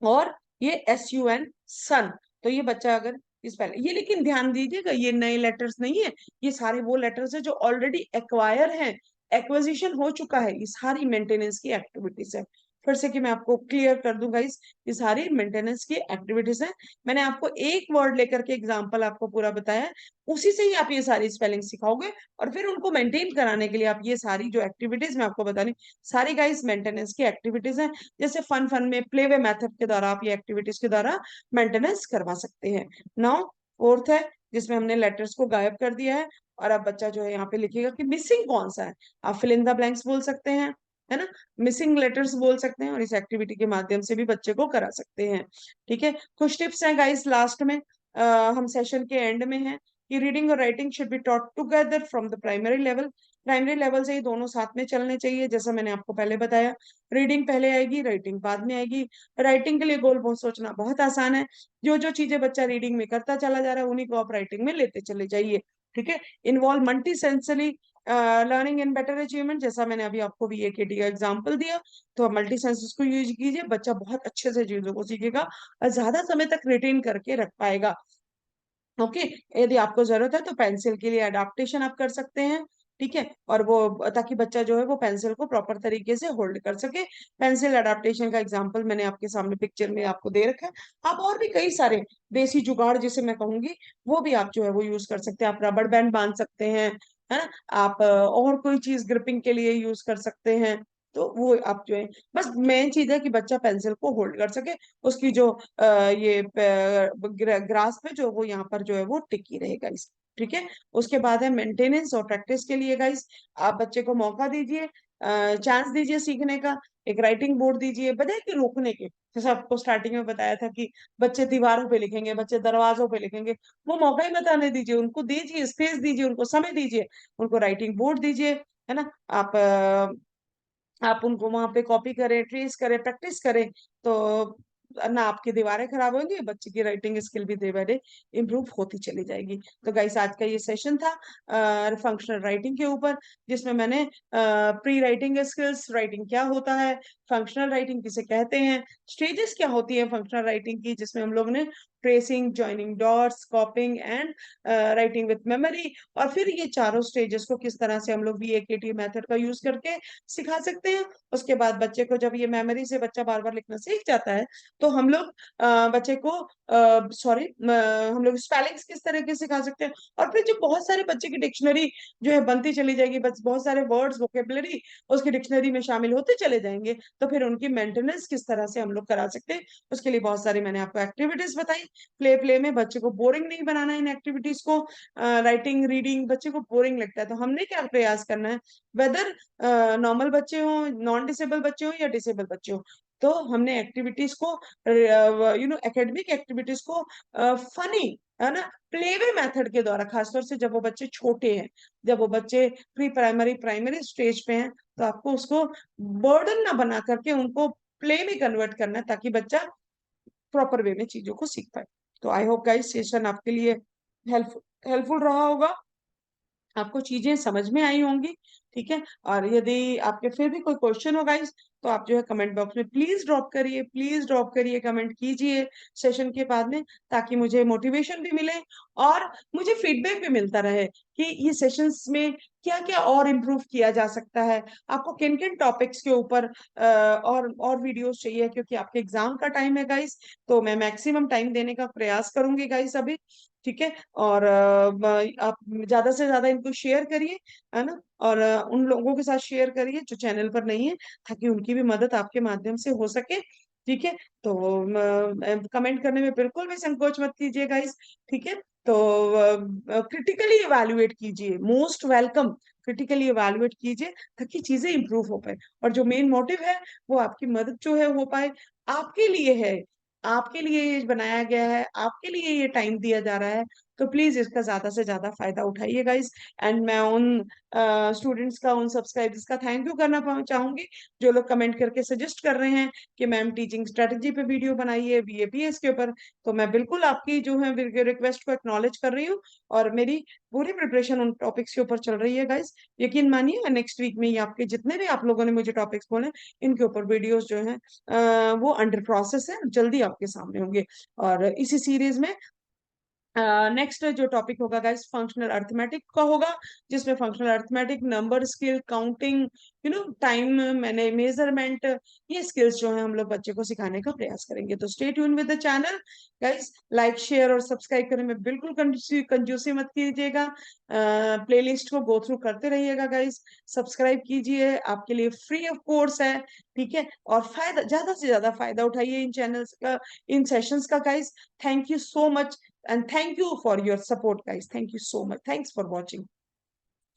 और ये SUN सन। तो ये बच्चा अगर इस पहले ये, लेकिन ध्यान दीजिएगा ये नए लेटर्स नहीं है, ये सारे वो लेटर्स है जो ऑलरेडी एक्वायर हैं, एक्विजिशन हो चुका है। ये सारी मेंटेनेंस की एक्टिविटीज है। फिर से कि मैं आपको क्लियर कर दूं गाइस, ये सारी मेंटेनेंस की एक्टिविटीज है। मैंने आपको एक वर्ड लेकर के एग्जांपल आपको पूरा बताया है, उसी से ही आप ये सारी स्पेलिंग सिखाओगे। और फिर उनको मेंटेन कराने के लिए आप ये सारी जो एक्टिविटीज मैं आपको बता रही हूँ, सारी गाइस मेंटेनेंस की एक्टिविटीज है। जैसे फन फन में प्ले वे मेथड के द्वारा आप ये एक्टिविटीज के द्वारा मेंटेनेंस करवा सकते हैं। नाउ फोर्थ है जिसमें हमने लेटर्स को गायब कर दिया है। और अब बच्चा जो है यहाँ पे लिखेगा कि मिसिंग कौन सा है। आप फिल इन द ब्लैंक्स बोल सकते हैं, है ना, मिसिंग लेटर्स बोल सकते हैं, और इस एक्टिविटी के माध्यम से भी बच्चे को करा सकते हैं। ठीक है, कुछ टिप्स हैं गाइस लास्ट में, हम सेशन के एंड में हैं कि रीडिंग और writing should be taught together from the primary level. Primary level से ही दोनों साथ में चलने चाहिए, जैसा मैंने आपको पहले बताया। रीडिंग पहले आएगी, राइटिंग बाद में आएगी। राइटिंग के लिए गोल बहुत सोचना बहुत आसान है। जो जो चीजें बच्चा रीडिंग में करता चला जा रहा है उन्हीं को आप राइटिंग में लेते चले जाइए। ठीक है, involve multi sensory learning in better achievement, जैसा मैंने अभी आपको VAKT का एग्जांपल दिया। तो मल्टी सेंसेस को यूज कीजिए, बच्चा बहुत अच्छे से चीजों को सीखेगा और ज्यादा समय तक रिटेन करके रख पाएगा। ओके, यदि आपको जरूरत है तो पेंसिल के लिए अडाप्टेशन आप कर सकते हैं। ठीक है, और वो ताकि बच्चा जो है वो पेंसिल को प्रॉपर तरीके से होल्ड कर सके। पेंसिल अडाप्टेशन का एग्जांपल मैंने आपके सामने पिक्चर में आपको दे रखा है। आप और भी कई सारे देसी जुगाड़ जिसे मैं कहूंगी वो भी आप जो है वो यूज कर सकते हैं। आप रबड़ बैंड बांध सकते हैं, है ना, आप और कोई चीज ग्रिपिंग के लिए यूज कर सकते हैं। तो वो आप जो है, बस मेन चीज है कि बच्चा पेंसिल को होल्ड कर सके। उसकी जो ये ग्रास पे जो वो यहाँ पर जो है वो टिकी रहे गाइस। ठीक है, उसके बाद है मेंटेनेंस और प्रैक्टिस के लिए गाइस, आप बच्चे को मौका दीजिए, चांस दीजिए सीखने का। एक राइटिंग बोर्ड दीजिए बजाय कि रोकने के। जैसे आपको स्टार्टिंग में बताया था कि बच्चे दीवारों पे लिखेंगे, बच्चे दरवाजों पे लिखेंगे, वो मौका ही मत आने दीजिए। उनको दीजिए स्पेस, दीजिए उनको समय दीजिए, उनको राइटिंग बोर्ड दीजिए, है ना। आप उनको वहां पे कॉपी करें, ट्रेस करें, प्रैक्टिस करें। तो ना आपकी दीवारें खराब होंगी, बच्चे की राइटिंग स्किल भी डे बाय डे इम्प्रूव होती चली जाएगी। तो गाइस आज का ये सेशन था फंक्शनल राइटिंग के ऊपर, जिसमें मैंने प्री राइटिंग स्किल्स, राइटिंग क्या होता है, फंक्शनल राइटिंग किसे कहते हैं, स्टेजेस क्या होती है फंक्शनल राइटिंग की, जिसमें हम लोग ने tracing, joining dots, कॉपिंग and writing with memory, और फिर ये चारों स्टेजेस को किस तरह से हम लोग VAKT मेथड का यूज करके सिखा सकते हैं। उसके बाद बच्चे को जब ये मेमोरी से बच्चा बार बार लिखना सीख जाता है, तो हम लोग बच्चे को हम लोग स्पेलिंग्स किस तरह के सिखा सकते हैं, और फिर जो बहुत सारे बच्चे की डिक्शनरी जो है बनती चली जाएगी, बस बहुत सारे वर्ड्स वोकेबलरी उसकी डिक्शनरी में शामिल होते चले जाएंगे, तो फिर उनकी मेंटेनेंस किस तरह से हम लोग करा सकते हैं, उसके लिए बहुत सारी मैंने आपको एक्टिविटीज बताई। प्ले प्ले में बच्चे को बोरिंग नहीं बनाना, इन एक्टिविटीज को राइटिंग रीडिंग बच्चे को बोरिंग लगता है, तो हमने क्या प्रयास करना है, वेदर नॉर्मल बच्चे हो, नॉन डिसेबल बच्चे हो या डिसेबल बच्चे हो, तो हमने एक्टिविटीज को एकेडमिक एक्टिविटीज को फनी, है ना, प्लेवे मेथड के द्वारा, खासतौर से जब वो बच्चे छोटे हैं, जब वो बच्चे प्री प्राइमरी प्राइमरी स्टेज पे हैं, तो आपको उसको बर्डन ना बना करके उनको प्ले में कन्वर्ट करना है, ताकि बच्चा प्रॉपर वे में चीजों को सीख पाए। तो आई होप गाइस सेशन आपके लिए हेल्पफुल रहा होगा, आपको चीजें समझ में आई होंगी। ठीक है, और यदि आपके फिर भी कोई क्वेश्चन हो गाइस, तो आप जो है कमेंट बॉक्स में प्लीज ड्रॉप करिए, प्लीज ड्रॉप करिए, कमेंट कीजिए सेशन के बाद में, ताकि मुझे मोटिवेशन भी मिले और मुझे फीडबैक भी मिलता रहे कि ये सेशंस में क्या क्या और इम्प्रूव किया जा सकता है, आपको किन किन टॉपिक्स के ऊपर और वीडियोस चाहिए, क्योंकि आपके एग्जाम का टाइम है गाइस, तो मैं मैक्सिमम टाइम देने का प्रयास करूंगी गाइस अभी। ठीक है, और आप ज्यादा से ज्यादा इनको शेयर करिए, है ना, और उन लोगों के साथ शेयर करिए जो चैनल पर नहीं है, ताकि उनकी भी मदद आपके माध्यम से हो सके। ठीक है, तो कमेंट करने में बिल्कुल भी संकोच मत कीजिए गाइस। ठीक है, तो क्रिटिकली इवैल्यूएट कीजिए, मोस्ट वेलकम, क्रिटिकली इवैल्यूएट कीजिए, ताकि चीजें इंप्रूव हो पाए, और जो मेन मोटिव है वो आपकी मदद जो है हो पाए, आपके लिए है, आपके लिए ये बनाया गया है, आपके लिए ये टाइम दिया जा रहा है, तो प्लीज इसका ज्यादा से ज्यादा फायदा उठाइए गाइस। एंड मैं उन स्टूडेंट्स का, उन सब्सक्राइबर्स का थैंक यू करना चाहूंगी जो लोग कमेंट करके सजेस्ट कर रहे हैं कि मैम टीचिंग स्ट्रेटजी पे वीडियो बनाइए, BAPS के ऊपर, तो मैं बिल्कुल आपकी जो है रिक्वेस्ट को एक्नॉलेज कर रही हूँ, और मेरी पूरी प्रिपरेशन उन टॉपिक्स के ऊपर चल रही है गाइस। यकीन मानिए नेक्स्ट वीक में ही आपके जितने भी आप लोगों ने मुझे टॉपिक्स बोले, इनके ऊपर वीडियोस जो है वो अंडर प्रोसेस है, जल्दी आपके सामने होंगे। और इसी सीरीज में नेक्स्ट जो टॉपिक होगा गाइस फंक्शनल अर्थमेटिक का होगा, जिसमें functional arithmetic, number skill, counting, time मैंने मेजरमेंट, ये स्किल्स जो है हम लोग बच्चे को सिखाने का प्रयास करेंगे। तो stay tune with the channel guys, like share और सब्सक्राइब करने में बिल्कुल कंजूसी मत कीजिएगा, प्लेलिस्ट को गो थ्रू करते रहिएगा गाइस, सब्सक्राइब कीजिए, आपके लिए फ्री ऑफ कोर्स है। ठीक है, और फायदा ज्यादा से ज्यादा फायदा उठाइए इन चैनल्स का, इन सेशंस का guys. Thank you so much, and thank you for your support guys, thank you so much, thanks for watching.